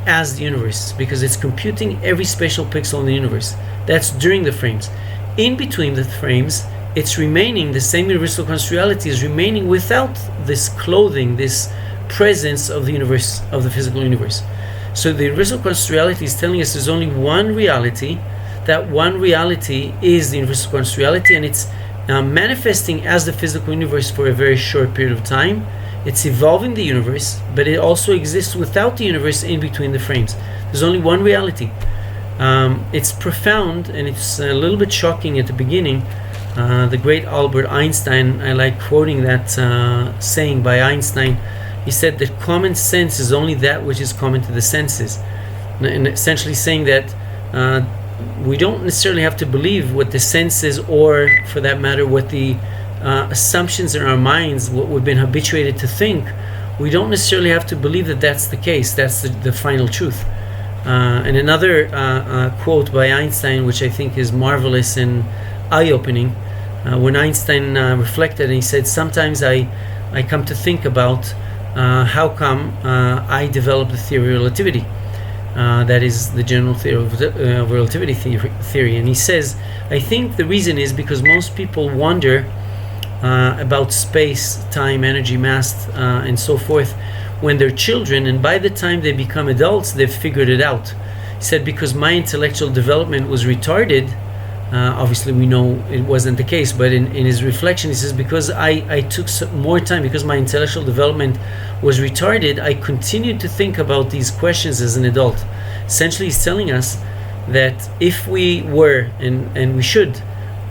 as the universe, because it's computing every spatial pixel in the universe. That's during the frames. In between the frames, it's remaining, the same universal conscious reality is remaining without this clothing, this presence of the universe, of the physical universe. So the universal conscious reality is telling us there's only one reality. That one reality is the universal conscious reality, and it's manifesting as the physical universe for a very short period of time. It's evolving the universe, but it also exists without the universe in between the frames. There's only one reality. It's profound, and it's a little bit shocking at the beginning. The great Albert Einstein, I like quoting that saying by Einstein. He said that common sense is only that which is common to the senses, and essentially saying that we don't necessarily have to believe what the senses, or for that matter what the assumptions in our minds, what we've been habituated to think. We don't necessarily have to believe that that's the case, that's the final truth. And another quote by Einstein, which I think is marvelous and eye-opening, when Einstein reflected, and he said, sometimes I come to think about how come I developed the theory of relativity. That is the general theory of relativity theory. And he says, I think the reason is because most people wonder about space, time, energy, mass, and so forth when they're children, and by the time they become adults, they've figured it out. He said, because my intellectual development was retarded. Obviously we know it wasn't the case, but in his reflection he says, because I took more time, because my intellectual development was retarded, I continued to think about these questions as an adult. Essentially he's telling us that if we were, and we should,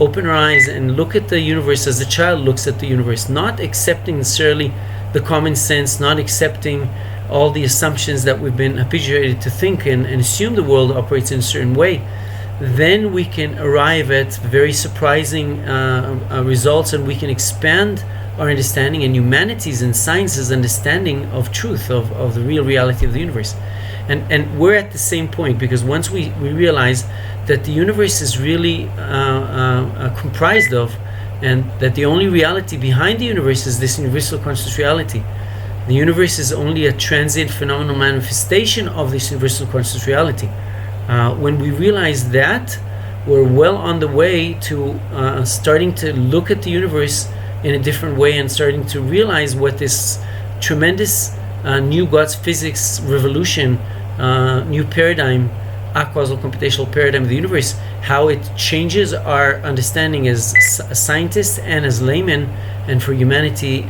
open our eyes and look at the universe as a child looks at the universe, not accepting necessarily the common sense, not accepting all the assumptions that we've been habituated to think and assume the world operates in a certain way, then we can arrive at very surprising results, and we can expand our understanding and humanity's and science's understanding of truth, of the real reality of the universe. And we're at the same point, because once we realize that the universe is really comprised of, and that the only reality behind the universe is this universal conscious reality. The universe is only a transient phenomenal manifestation of this universal conscious reality. When we realize that, we're well on the way to starting to look at the universe in a different way and starting to realize what this tremendous new God's physics revolution, new paradigm, a-causal computational paradigm of the universe, how it changes our understanding as scientists and as laymen, and for humanity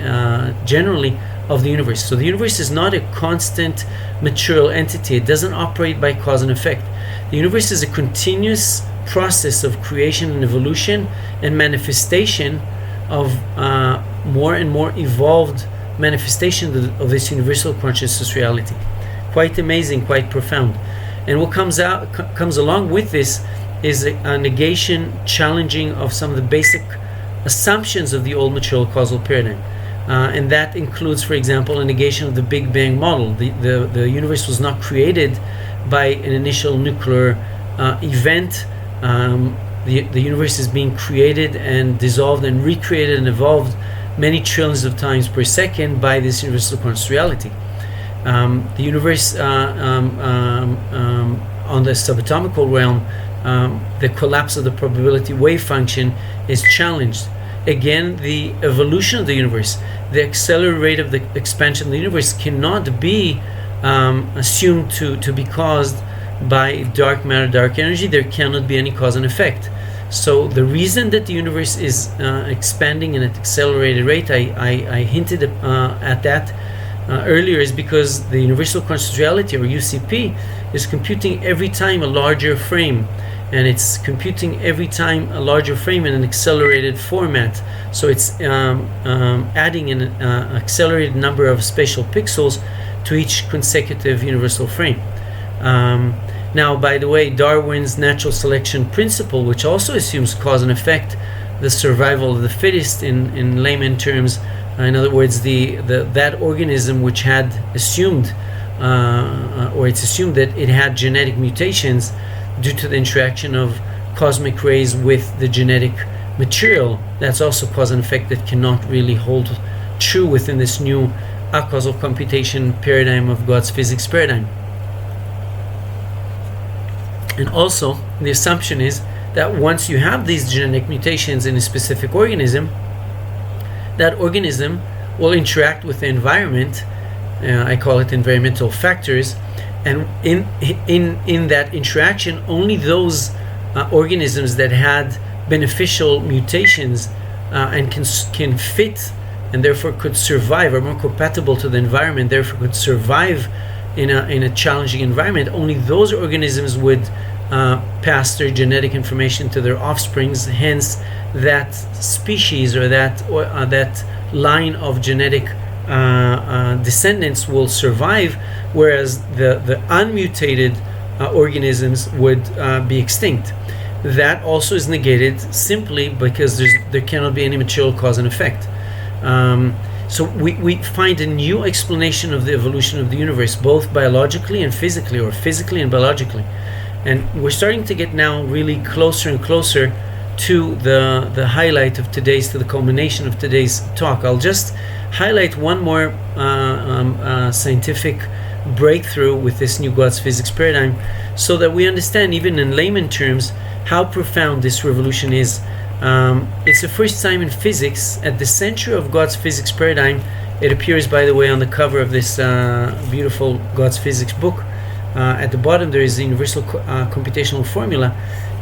generally, of the universe. So the universe is not a constant material entity. It doesn't operate by cause and effect. The universe is a continuous process of creation and evolution and manifestation of more and more evolved manifestation of this universal consciousness reality. Quite amazing, quite profound. And what comes along with this is a negation, challenging of some of the basic assumptions of the old material causal paradigm. And that includes, for example, a negation of the Big Bang model. The universe was not created by an initial nuclear event. The universe is being created and dissolved and recreated and evolved many trillions of times per second by this universal conscious reality. The universe on the subatomical realm, the collapse of the probability wave function is challenged. Again, the evolution of the universe, the accelerated rate of the expansion of the universe cannot be assumed to be caused by dark matter, dark energy. There cannot be any cause and effect. So the reason that the universe is expanding at an accelerated rate, I hinted at that earlier, is because the universal conscious reality, or UCP, is computing every time a larger frame. And it's computing every time a larger frame in an accelerated format. So it's adding an accelerated number of spatial pixels to each consecutive universal frame. Now, by the way, Darwin's natural selection principle, which also assumes cause and effect, the survival of the fittest in layman terms, in other words, that organism which had assumed, or it's assumed that it had genetic mutations due to the interaction of cosmic rays with the genetic material, that's also cause and effect that cannot really hold true within this new a-causal computation paradigm of God's physics paradigm. And also, the assumption is that once you have these genetic mutations in a specific organism, that organism will interact with the environment. I call it environmental factors. And in that interaction, only those organisms that had beneficial mutations and can fit, and therefore could survive, are more compatible to the environment, therefore could survive in a challenging environment, only those organisms would pass their genetic information to their offsprings. Hence, that species or that line of genetic descendants will survive, whereas the unmutated organisms would be extinct. That also is negated simply because there cannot be any material cause and effect. So we find a new explanation of the evolution of the universe, both biologically and physically, or physically and biologically. And we're starting to get now really closer and closer to the highlight of today's, to the culmination of today's talk. I'll just highlight one more scientific breakthrough with this new God's physics paradigm, so that we understand, even in layman terms, how profound this revolution is. It's the first time in physics, at the center of God's physics paradigm. It appears, by the way, on the cover of this beautiful God's physics book. At the bottom there is the universal computational formula,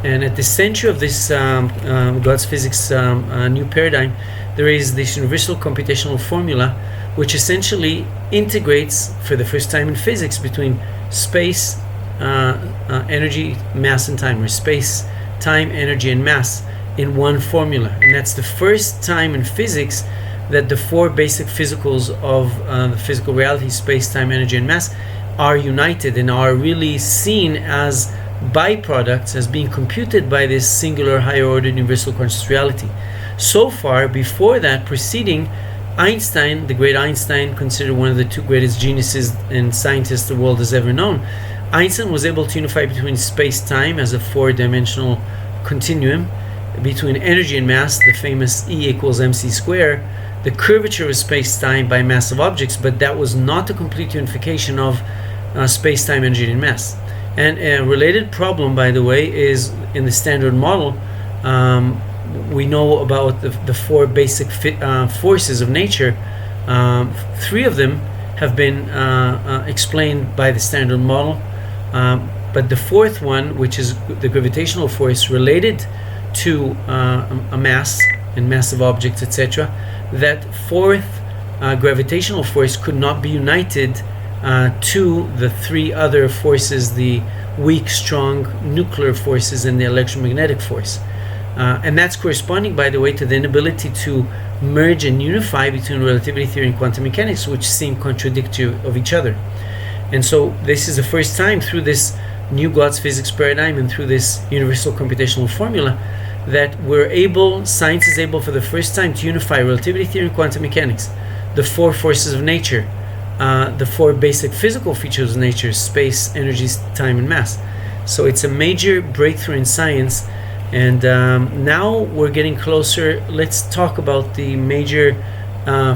and at the center of this God's physics new paradigm, there is this universal computational formula, which essentially integrates, for the first time in physics, between space, energy, mass, and time, or space, time, energy, and mass in one formula. And that's the first time in physics that the four basic physicals of the physical reality, space, time, energy, and mass, are united and are really seen as byproducts, as being computed by this singular higher order universal conscious reality. So far, before that, preceding Einstein, the great Einstein, considered one of the two greatest geniuses and scientists the world has ever known, Einstein was able to unify between space-time as a four-dimensional continuum, between energy and mass, the famous E equals mc square, the curvature of space-time by massive objects, but that was not a complete unification of space-time, energy, and mass. And a related problem, by the way, is in the standard model, we know about the four basic forces of nature. Three of them have been explained by the standard model, but the fourth one, which is the gravitational force related to a mass and massive objects, etc., that fourth gravitational force could not be united to the three other forces, the weak, strong nuclear forces and the electromagnetic force. And that's corresponding, by the way, to the inability to merge and unify between relativity theory and quantum mechanics, which seem contradictory of each other. And so this is the first time through this new God's physics paradigm and through this universal computational formula that science is able for the first time to unify relativity theory and quantum mechanics, the four forces of nature, the four basic physical features of nature: space, energy, time, and mass. So it's a major breakthrough in science. And now we're getting closer. Let's talk about the major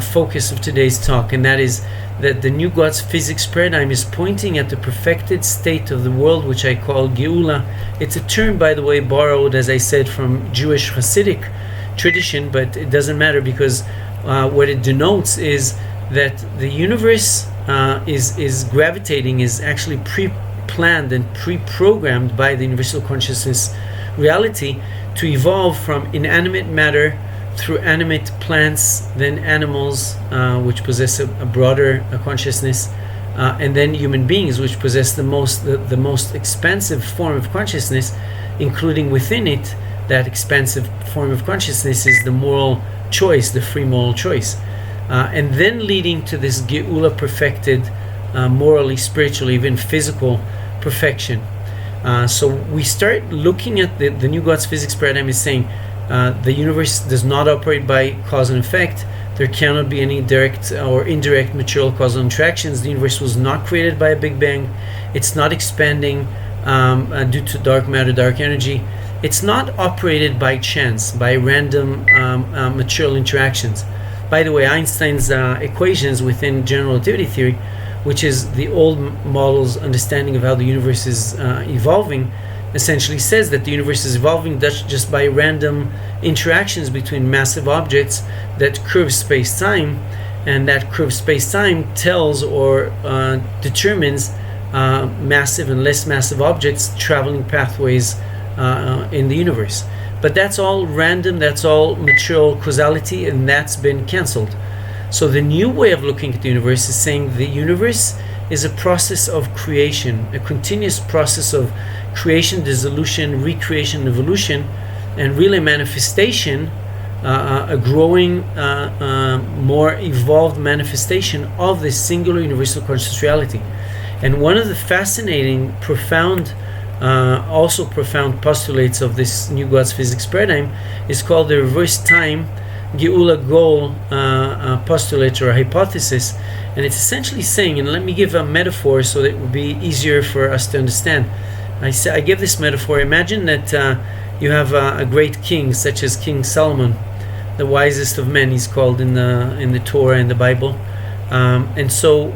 focus of today's talk, and that is that the new God's physics paradigm is pointing at the perfected state of the world, which I call Geulah. It's a term, by the way, borrowed, as I said, from Jewish Chassidic tradition, but it doesn't matter, because what it denotes is that the universe is gravitating, is actually pre-planned and pre-programmed by the universal consciousness reality to evolve from inanimate matter through animate plants, then animals, which possess a broader consciousness, and then human beings, which possess the most expansive form of consciousness, including within it that expansive form of consciousness is the moral choice, the free moral choice, and then leading to this Geulah perfected, morally, spiritually, even physical perfection. So we start looking at the new God's physics paradigm is saying the universe does not operate by cause and effect. There cannot be any direct or indirect material causal interactions. The universe was not created by a Big Bang. It's not expanding due to dark matter, dark energy. It's not operated by chance, by random material interactions. By the way, Einstein's equations within general relativity theory, which is the old model's understanding of how the universe is evolving, essentially says that the universe is evolving just by random interactions between massive objects that curve space-time, and that curved space-time tells or determines massive and less massive objects traveling pathways in the universe. But that's all random, that's all material causality, and that's been cancelled. So the new way of looking at the universe is saying the universe is a process of creation, a continuous process of creation, dissolution, recreation, evolution, and really manifestation, a growing, more evolved manifestation of this singular universal conscious reality. And one of the fascinating, profound postulates of this new God's physics paradigm is called the reverse time Geulah goal postulate or hypothesis, and it's essentially saying, and let me give a metaphor so that it would be easier for us to understand. I give this metaphor. Imagine that you have a great king, such as King Solomon, the wisest of men, he's called in the Torah and the Bible. And so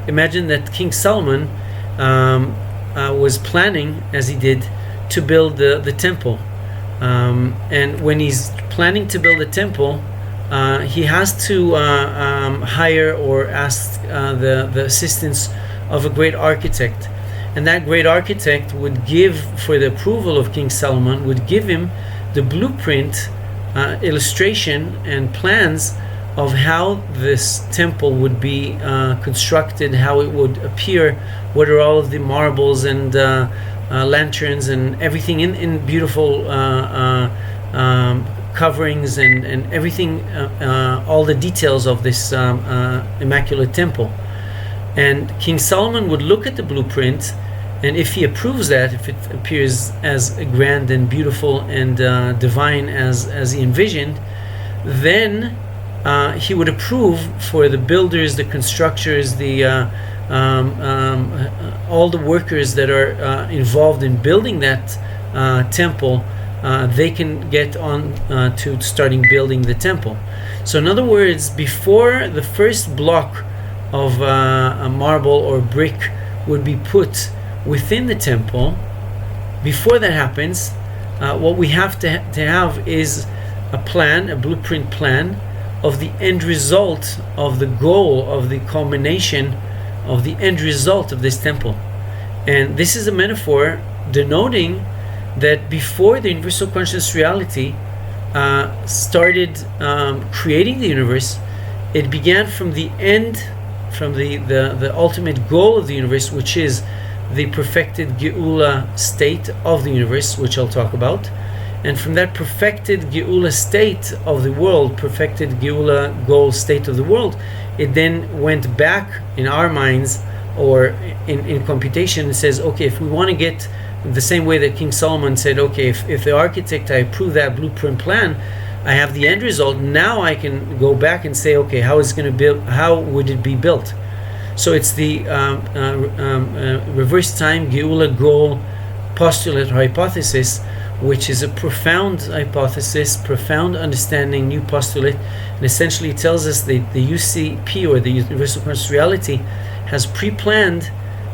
imagine that King Solomon was planning, as he did, to build the temple. And when he's planning to build a temple, he has to hire or ask the assistance of a great architect. And that great architect would give, for the approval of King Solomon, would give him the blueprint, illustration, and plans of how this temple would be constructed, how it would appear, what are all of the marbles and lanterns and everything in beautiful coverings and everything, all the details of this immaculate temple. And King Solomon would look at the blueprint, and if he approves that, if it appears as grand and beautiful and divine as he envisioned, then he would approve for the builders, the constructors, all the workers that are involved in building that temple. They can get on to starting building the temple. So in other words, before the first block of a marble or brick would be put within the temple, before that happens, what we have to have is a plan, a blueprint plan of the end result, of the goal, of the culmination of the end result of this temple. And this is a metaphor denoting that before the universal conscious reality started creating the universe, it began from the end, from the ultimate goal of the universe, which is the perfected Geulah state of the universe, which I'll talk about. And from that perfected Geulah state of the world, perfected Geulah goal state of the world, it then went back in our minds, or in computation, and says, okay, if we want to get the same way that King Solomon said, okay, if the architect, I approve that blueprint plan, I have the end result, now I can go back and say, okay, how is it going to build, how would it be built? So it's the reverse time Geulah goal postulate or hypothesis, which is a profound hypothesis, profound understanding, new postulate, and essentially it tells us that the UCP, or the universal conscious reality, has pre-planned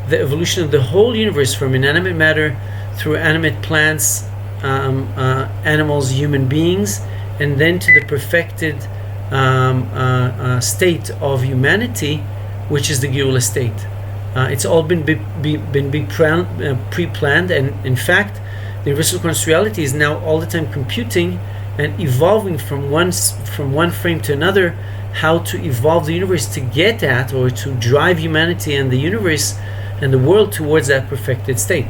the evolution of the whole universe from inanimate matter through animate plants, animals, human beings, and then to the perfected state of humanity, which is the Geulah state. It's all been pre-planned, and in fact, the universal conscious reality is now all the time computing and evolving from one frame to another, how to evolve the universe to get at, or to drive humanity and the universe and the world towards that perfected state.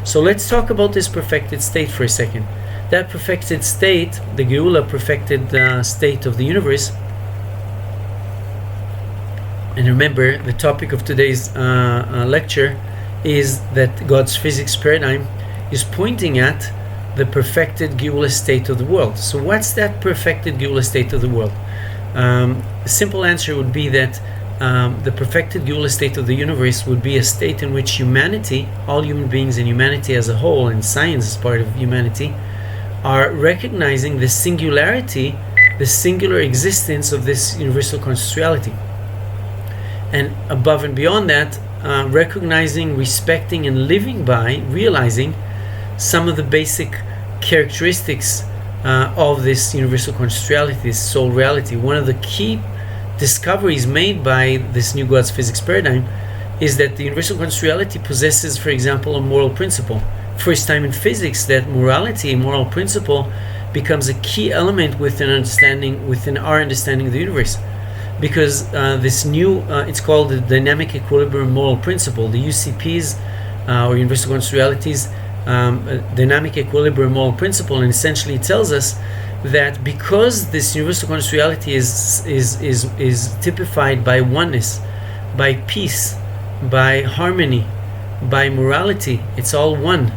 So let's talk about this perfected state for a second. That perfected state, the Geulah perfected state of the universe. And remember, the topic of today's lecture is that God's physics paradigm is pointing at the perfected Geulah state of the world. So what's that perfected Geulah state of the world? The simple answer would be that the perfected Geulah state of the universe would be a state in which humanity, all human beings and humanity as a whole, and science as part of humanity, are recognizing the singularity, the singular existence of this universal conscious reality. And above and beyond that, recognizing, respecting, and living by, realizing some of the basic characteristics of this universal conscious reality, this soul reality. One of the key discoveries made by this new God's physics paradigm is that the universal conscious reality possesses, for example, a moral principle. First time in physics that morality, a moral principle, becomes a key element within our understanding of the universe. Because this new, it's called the dynamic equilibrium moral principle, the UCPs, or universal conscious realities, dynamic equilibrium moral principle, and essentially it tells us that because this universal conscious reality is typified by oneness, by peace, by harmony, by morality, it's all one.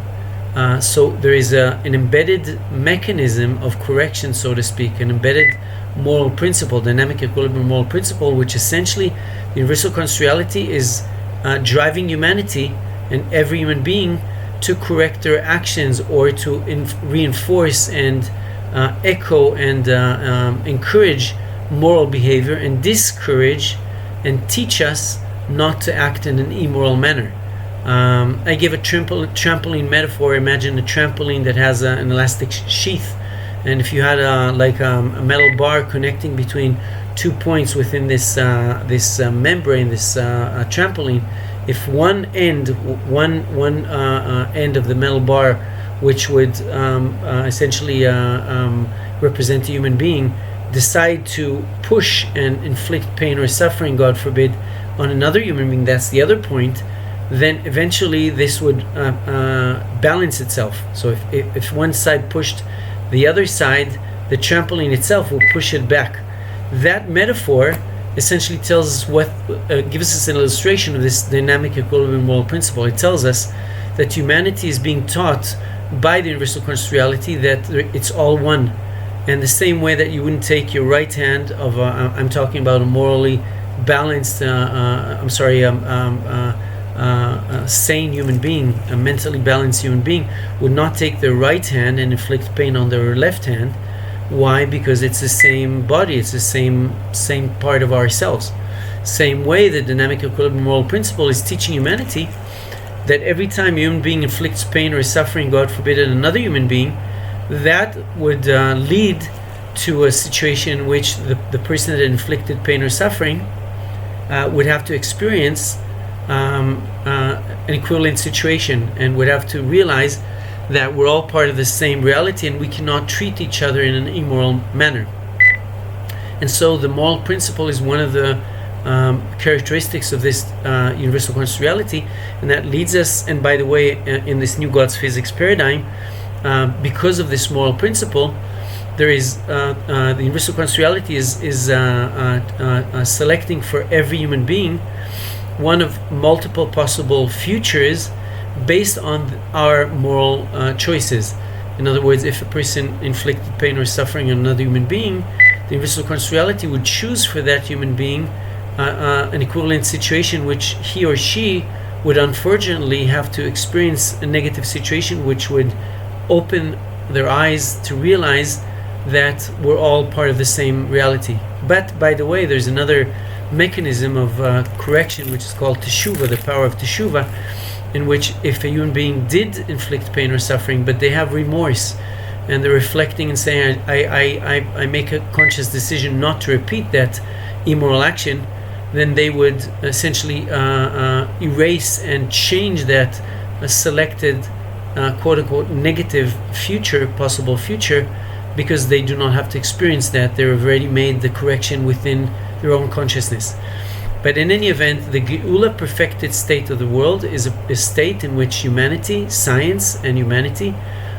So there is an embedded mechanism of correction, so to speak, an embedded moral principle, dynamic equilibrium moral principle, which essentially the universal conscious reality is driving humanity and every human being to correct their actions, or to reinforce and echo and encourage moral behavior, and discourage and teach us not to act in an immoral manner. I gave a trampoline metaphor. Imagine a trampoline that has an elastic sheath, and if you had a metal bar connecting between 2 points within this membrane, this trampoline, if one end of the metal bar, which would essentially represent a human being, decide to push and inflict pain or suffering, God forbid, on another human being, that's the other point, then eventually this would balance itself. So if one side pushed the other side, the trampoline itself will push it back. That metaphor essentially tells us gives us an illustration of this dynamic equilibrium moral principle. It tells us that humanity is being taught by the universal conscious reality that it's all one. And the same way that you wouldn't take your right hand of I'm talking about a morally balanced, sane human being, a mentally balanced human being, would not take their right hand and inflict pain on their left hand. Why? Because it's the same body, it's the same part of ourselves. Same way the dynamic equilibrium moral principle is teaching humanity that every time a human being inflicts pain or suffering, God forbid, on another human being, that would lead to a situation in which the person that inflicted pain or suffering would have to experience an equivalent situation, and would have to realize that we're all part of the same reality and we cannot treat each other in an immoral manner. And so the moral principle is one of the characteristics of this universal conscious reality, and that leads us, and by the way, in this new God's physics paradigm, because of this moral principle, there is the universal conscious reality is selecting for every human being one of multiple possible futures based on our moral choices. In other words, if a person inflicted pain or suffering on another human being, the universal conscious reality would choose for that human being an equivalent situation which he or she would unfortunately have to experience a negative situation, which would open their eyes to realize that we're all part of the same reality. But by the way, there's another mechanism of correction which is called teshuvah, the power of teshuvah, in which if a human being did inflict pain or suffering, but they have remorse and they're reflecting and saying, I make a conscious decision not to repeat that immoral action, then they would essentially erase and change that selected quote-unquote negative future, possible future, because they do not have to experience that. They've already made the correction within their own consciousness. But in any event, the Geulah perfected state of the world is a state in which humanity, science and humanity,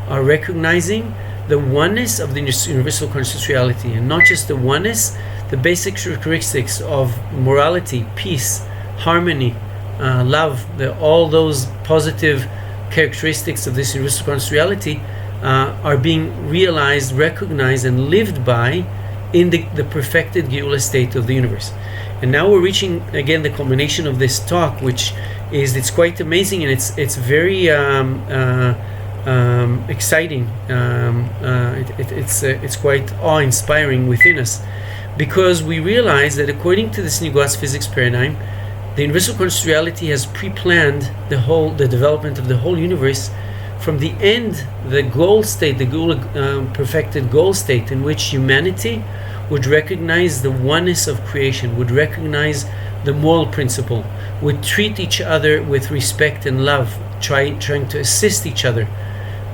are recognizing the oneness of the universal conscious reality, and not just the oneness, the basic characteristics of morality, peace, harmony, love, all those positive characteristics of this universal conscious reality are being realized, recognized, and lived by in the perfected Geulah state of the universe. And now we're reaching again the culmination of this talk, which is, it's quite amazing, and it's very exciting. It's quite awe-inspiring within us, because we realize that according to this new God's physics paradigm, the universal conscious reality has pre-planned the development of the whole universe from the end, the goal state, the Geulah perfected goal state, in which humanity would recognize the oneness of creation, would recognize the moral principle, would treat each other with respect and love, trying to assist each other.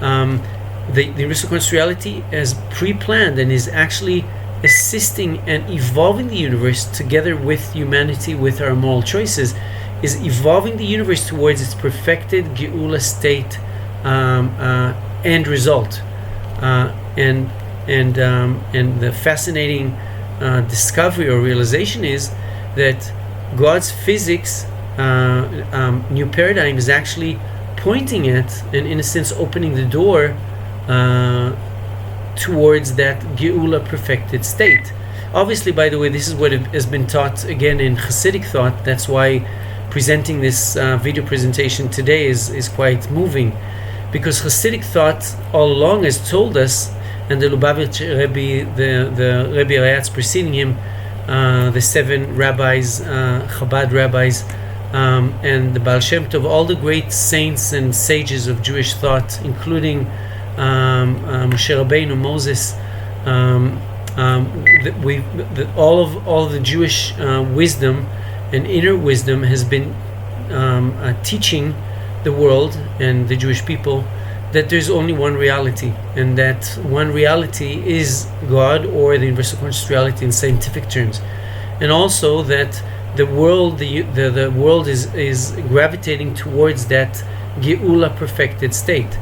The universal conscious reality has pre-planned and is actually assisting and evolving the universe together with humanity, with our moral choices, is evolving the universe towards its perfected Geulah state end result. And the fascinating discovery or realization is that God's physics new paradigm is actually pointing at, and in a sense opening the door towards that Geulah perfected state. Obviously, by the way, this is what has been taught again in Chassidic thought. That's why presenting this video presentation today is quite moving, because Chassidic thought all along has told us, and the Lubavitch Rebbe, the Rebbe Rayatz preceding him, the 7 rabbis, Chabad rabbis, and the Baal Shem Tov, all the great saints and sages of Jewish thought, including Moshe Rabbeinu, Moses, all of the Jewish wisdom and inner wisdom has been teaching the world and the Jewish people that there's only one reality, and that one reality is God, or the universal conscious reality in scientific terms, and also that the world is gravitating towards that Geulah perfected state.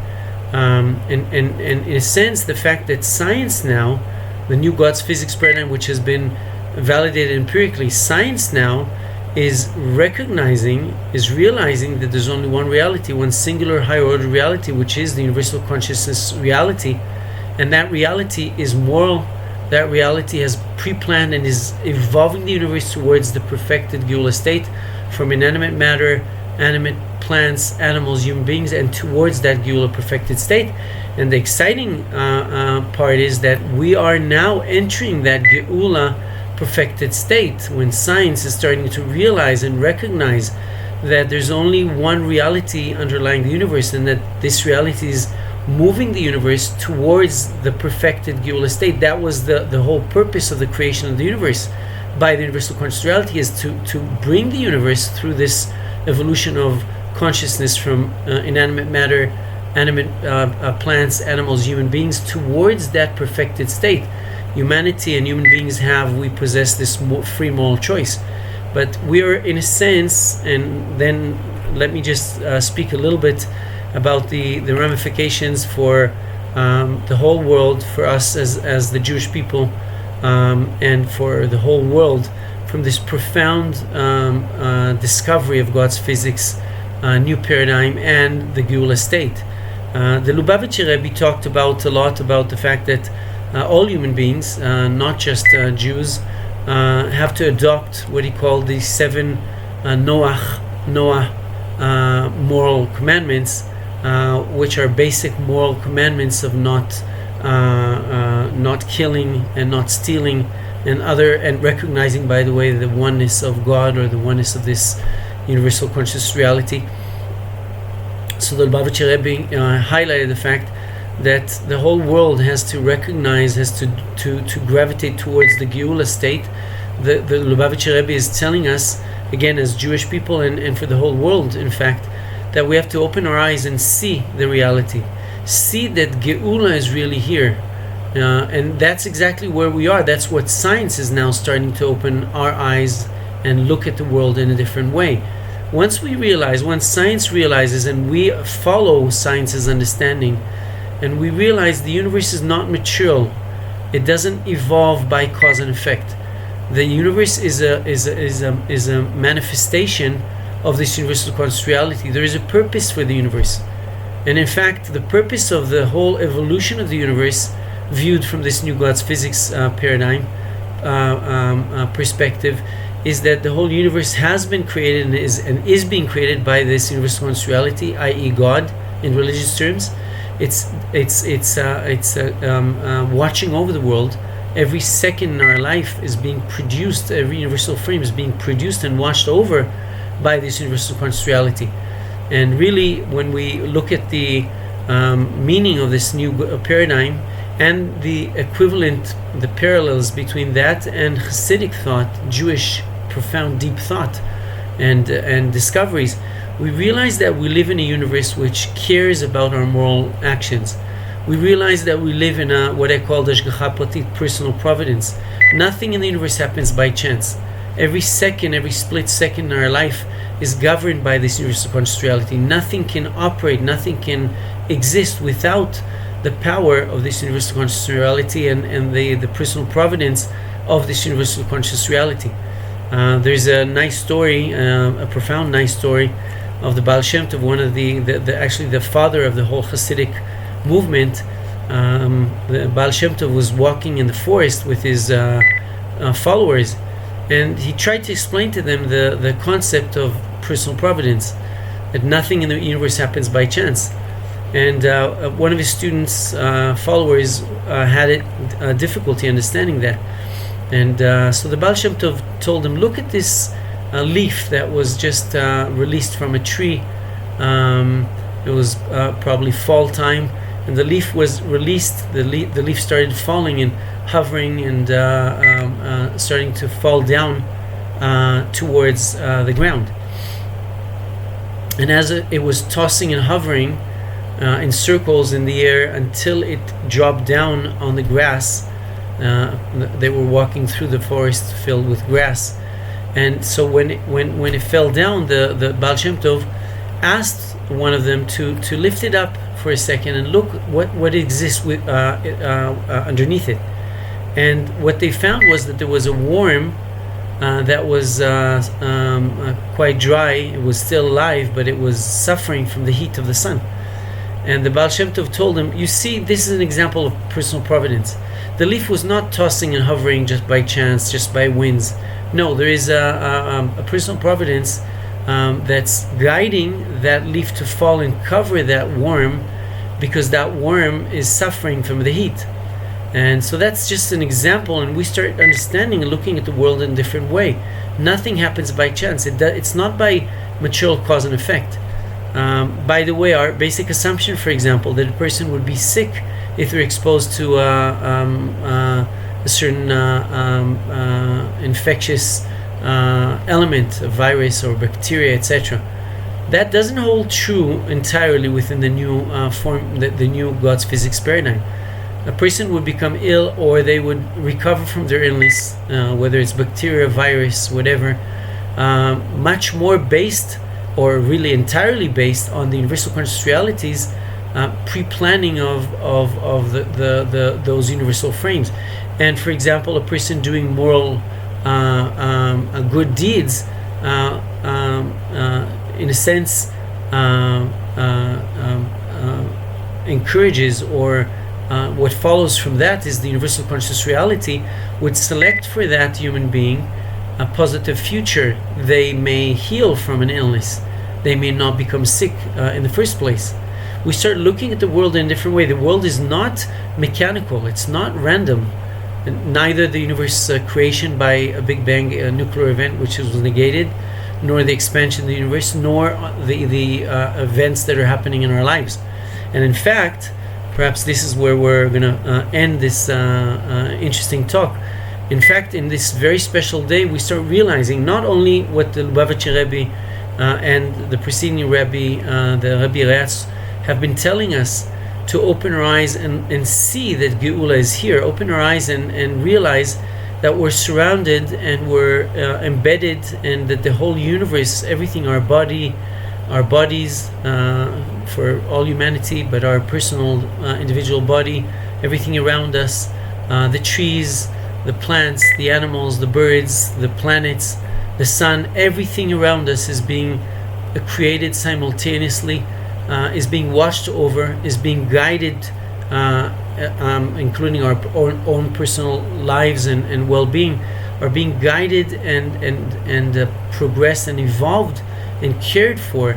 And in a sense, the fact that science now, the new God's physics paradigm, which has been validated empirically, science now is realizing that there's only one reality, one singular higher order reality, which is the universal consciousness reality, and that reality is moral. That reality has pre-planned and is evolving the universe towards the perfected Geulah state, from inanimate matter, animate plants, animals, human beings, and towards that Geulah perfected state. And the exciting part is that we are now entering that Geulah perfected state, when science is starting to realize and recognize that there's only one reality underlying the universe, and that this reality is moving the universe towards the perfected Geulah state. That was the whole purpose of the creation of the universe by the universal conscious reality, is to bring the universe through this evolution of consciousness from inanimate matter, animate plants, animals, human beings, towards that perfected state. Humanity and human beings we possess this free moral choice. But we are, in a sense, and then let me just speak a little bit about the ramifications for the whole world, for us as the Jewish people, and for the whole world, from this profound discovery of God's physics, new paradigm, and the Geulah state. The Lubavitcher Rebbe talked a lot about the fact that all human beings, not just Jews, have to adopt what he called the 7 Noah moral commandments, which are basic moral commandments of not killing and not stealing, and recognizing, by the way, the oneness of God, or the oneness of this universal conscious reality. So the Lubavitcher Rebbe highlighted the fact that the whole world has to recognize, has to gravitate towards the Geulah state. The Lubavitcher Rebbe is telling us, again, as Jewish people, and for the whole world, in fact, that we have to open our eyes and see the reality, see that Geulah is really here, and that's exactly where we are. That's what science is now starting to open our eyes and look at the world in a different way. Once science realizes, and we follow science's understanding, and we realize the universe is not material, it doesn't evolve by cause and effect. The universe is a manifestation of this universal conscious reality. There is a purpose for the universe, and in fact, the purpose of the whole evolution of the universe, viewed from this new God's physics paradigm perspective, is that the whole universe has been created and is being created by this universal conscious reality, i.e., God, in religious terms. It's watching over the world. Every second in our life is being produced. Every universal frame is being produced and watched over by this universal conscious reality. And really, when we look at the meaning of this new paradigm, and the equivalent, the parallels between that and Chassidic thought, Jewish profound deep thought, and discoveries, we realize that we live in a universe which cares about our moral actions. We realize that we live in what I call the Hashgacha Pratit, personal providence. Nothing in the universe happens by chance. Every second, every split second in our life is governed by this universal conscious reality. Nothing can operate, nothing can exist without the power of this universal conscious reality and the personal providence of this universal conscious reality. There's a nice story, a profound nice story of the Baal Shem Tov, one of actually the father of the whole Chassidic movement. The Baal Shem Tov was walking in the forest with his followers, and he tried to explain to them the concept of personal providence, that nothing in the universe happens by chance. And one of his students, followers, had difficulty understanding that. And so the Baal Shem Tov told him, look at this leaf that was just released from a tree. It was probably fall time, and the leaf was released. The leaf started falling and hovering and starting to fall down towards the ground. And as it was tossing and hovering in circles in the air until it dropped down on the grass, they were walking through the forest filled with grass. And so when it fell down, the Baal Shem Tov asked one of them to lift it up for a second and look what exists with underneath it. And what they found was that there was a worm that was quite dry. It was still alive, but it was suffering from the heat of the sun. And the Baal Shem Tov told him, you see, this is an example of personal providence. The leaf was not tossing and hovering just by chance, just by winds. No, there is a personal providence that's guiding that leaf to fall and cover that worm, because that worm is suffering from the heat. And so that's just an example, and we start understanding and looking at the world in a different way. Nothing happens by chance. It's not by material cause and effect. By the way, our basic assumption, for example, that a person would be sick if they're exposed to a certain infectious element, a virus or bacteria, etc. That doesn't hold true entirely within the new the new God's physics paradigm. A person would become ill, or they would recover from their illness, whether it's bacteria, virus, whatever, much more based, or really entirely based, on the universal conscious realities, pre-planning of those universal frames. And for example, a person doing moral good deeds, in a sense, encourages, or what follows from that is the universal conscious reality would select for that human being a positive future. They may heal from an illness. They may not become sick in the first place. We start looking at the world in a different way. The world is not mechanical. It's not random. Neither the universe creation by a Big Bang, a nuclear event which was negated, nor the expansion of the universe, nor the events that are happening in our lives. And in fact, perhaps this is where we're going to end this interesting talk. In fact, in this very special day, we start realizing not only what the Lubavitcher Rebbe and the preceding Rebbe, the Rebbe Reatz, have been telling us, to open our eyes and see that Geulah is here. Open our eyes and realize that we're surrounded and we're embedded, and that the whole universe, everything, our bodies, for all humanity, but our personal individual body, everything around us, the trees, the plants, the animals, the birds, the planets, the sun, everything around us is being created simultaneously, is being watched over, is being guided, including our own personal lives and well-being, are being guided and progressed and evolved and cared for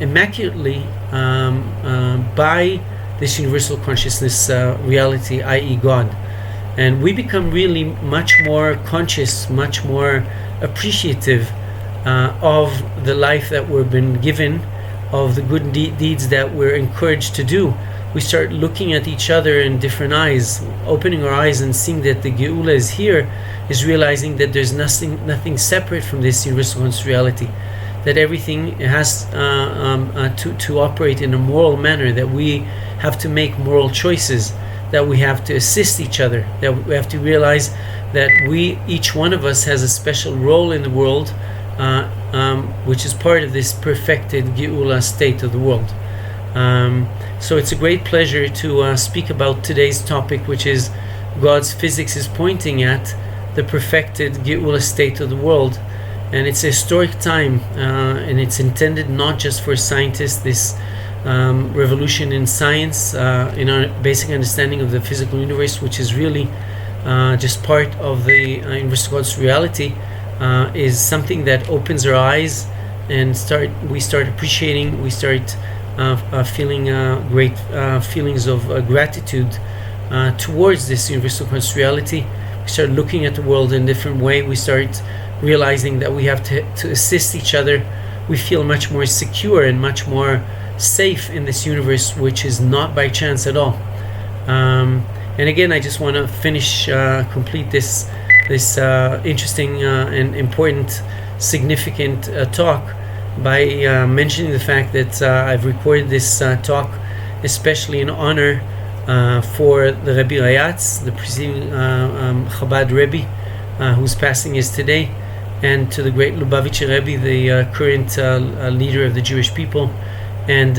immaculately by this universal consciousness reality, i.e. God. And we become really much more conscious, much more appreciative of the life that we've been given, of the good deeds that we're encouraged to do. We start looking at each other in different eyes, opening our eyes and seeing that the Geulah is here, is realizing that there's nothing separate from this universal conscious reality, that everything has to operate in a moral manner, that we have to make moral choices, that we have to assist each other, that we have to realize that each one of us has a special role in the world, which is part of this perfected Geulah state of the world. So it's a great pleasure to speak about today's topic, which is God's physics is pointing at the perfected Geulah state of the world. And it's a historic time, and it's intended not just for scientists, this revolution in science, in our basic understanding of the physical universe, which is really just part of the universal God's reality, is something that opens our eyes, and we start appreciating, we start feeling great feelings of gratitude towards this universal conscious reality. We start looking at the world in a different way. We start realizing that we have to assist each other. We feel much more secure and much more safe in this universe, which is not by chance at all. And again, I just want to complete this interesting and important, significant talk by mentioning the fact that I've recorded this talk especially in honor for the Rebbe Reatz, the preceding Chabad Rebbe, whose passing is today, and to the great Lubavitcher Rebbe, the current leader of the Jewish people. And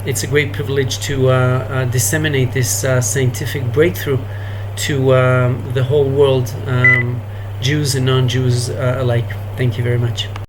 it's a great privilege to disseminate this scientific breakthrough to the whole world, Jews and non-Jews alike. Thank you very much.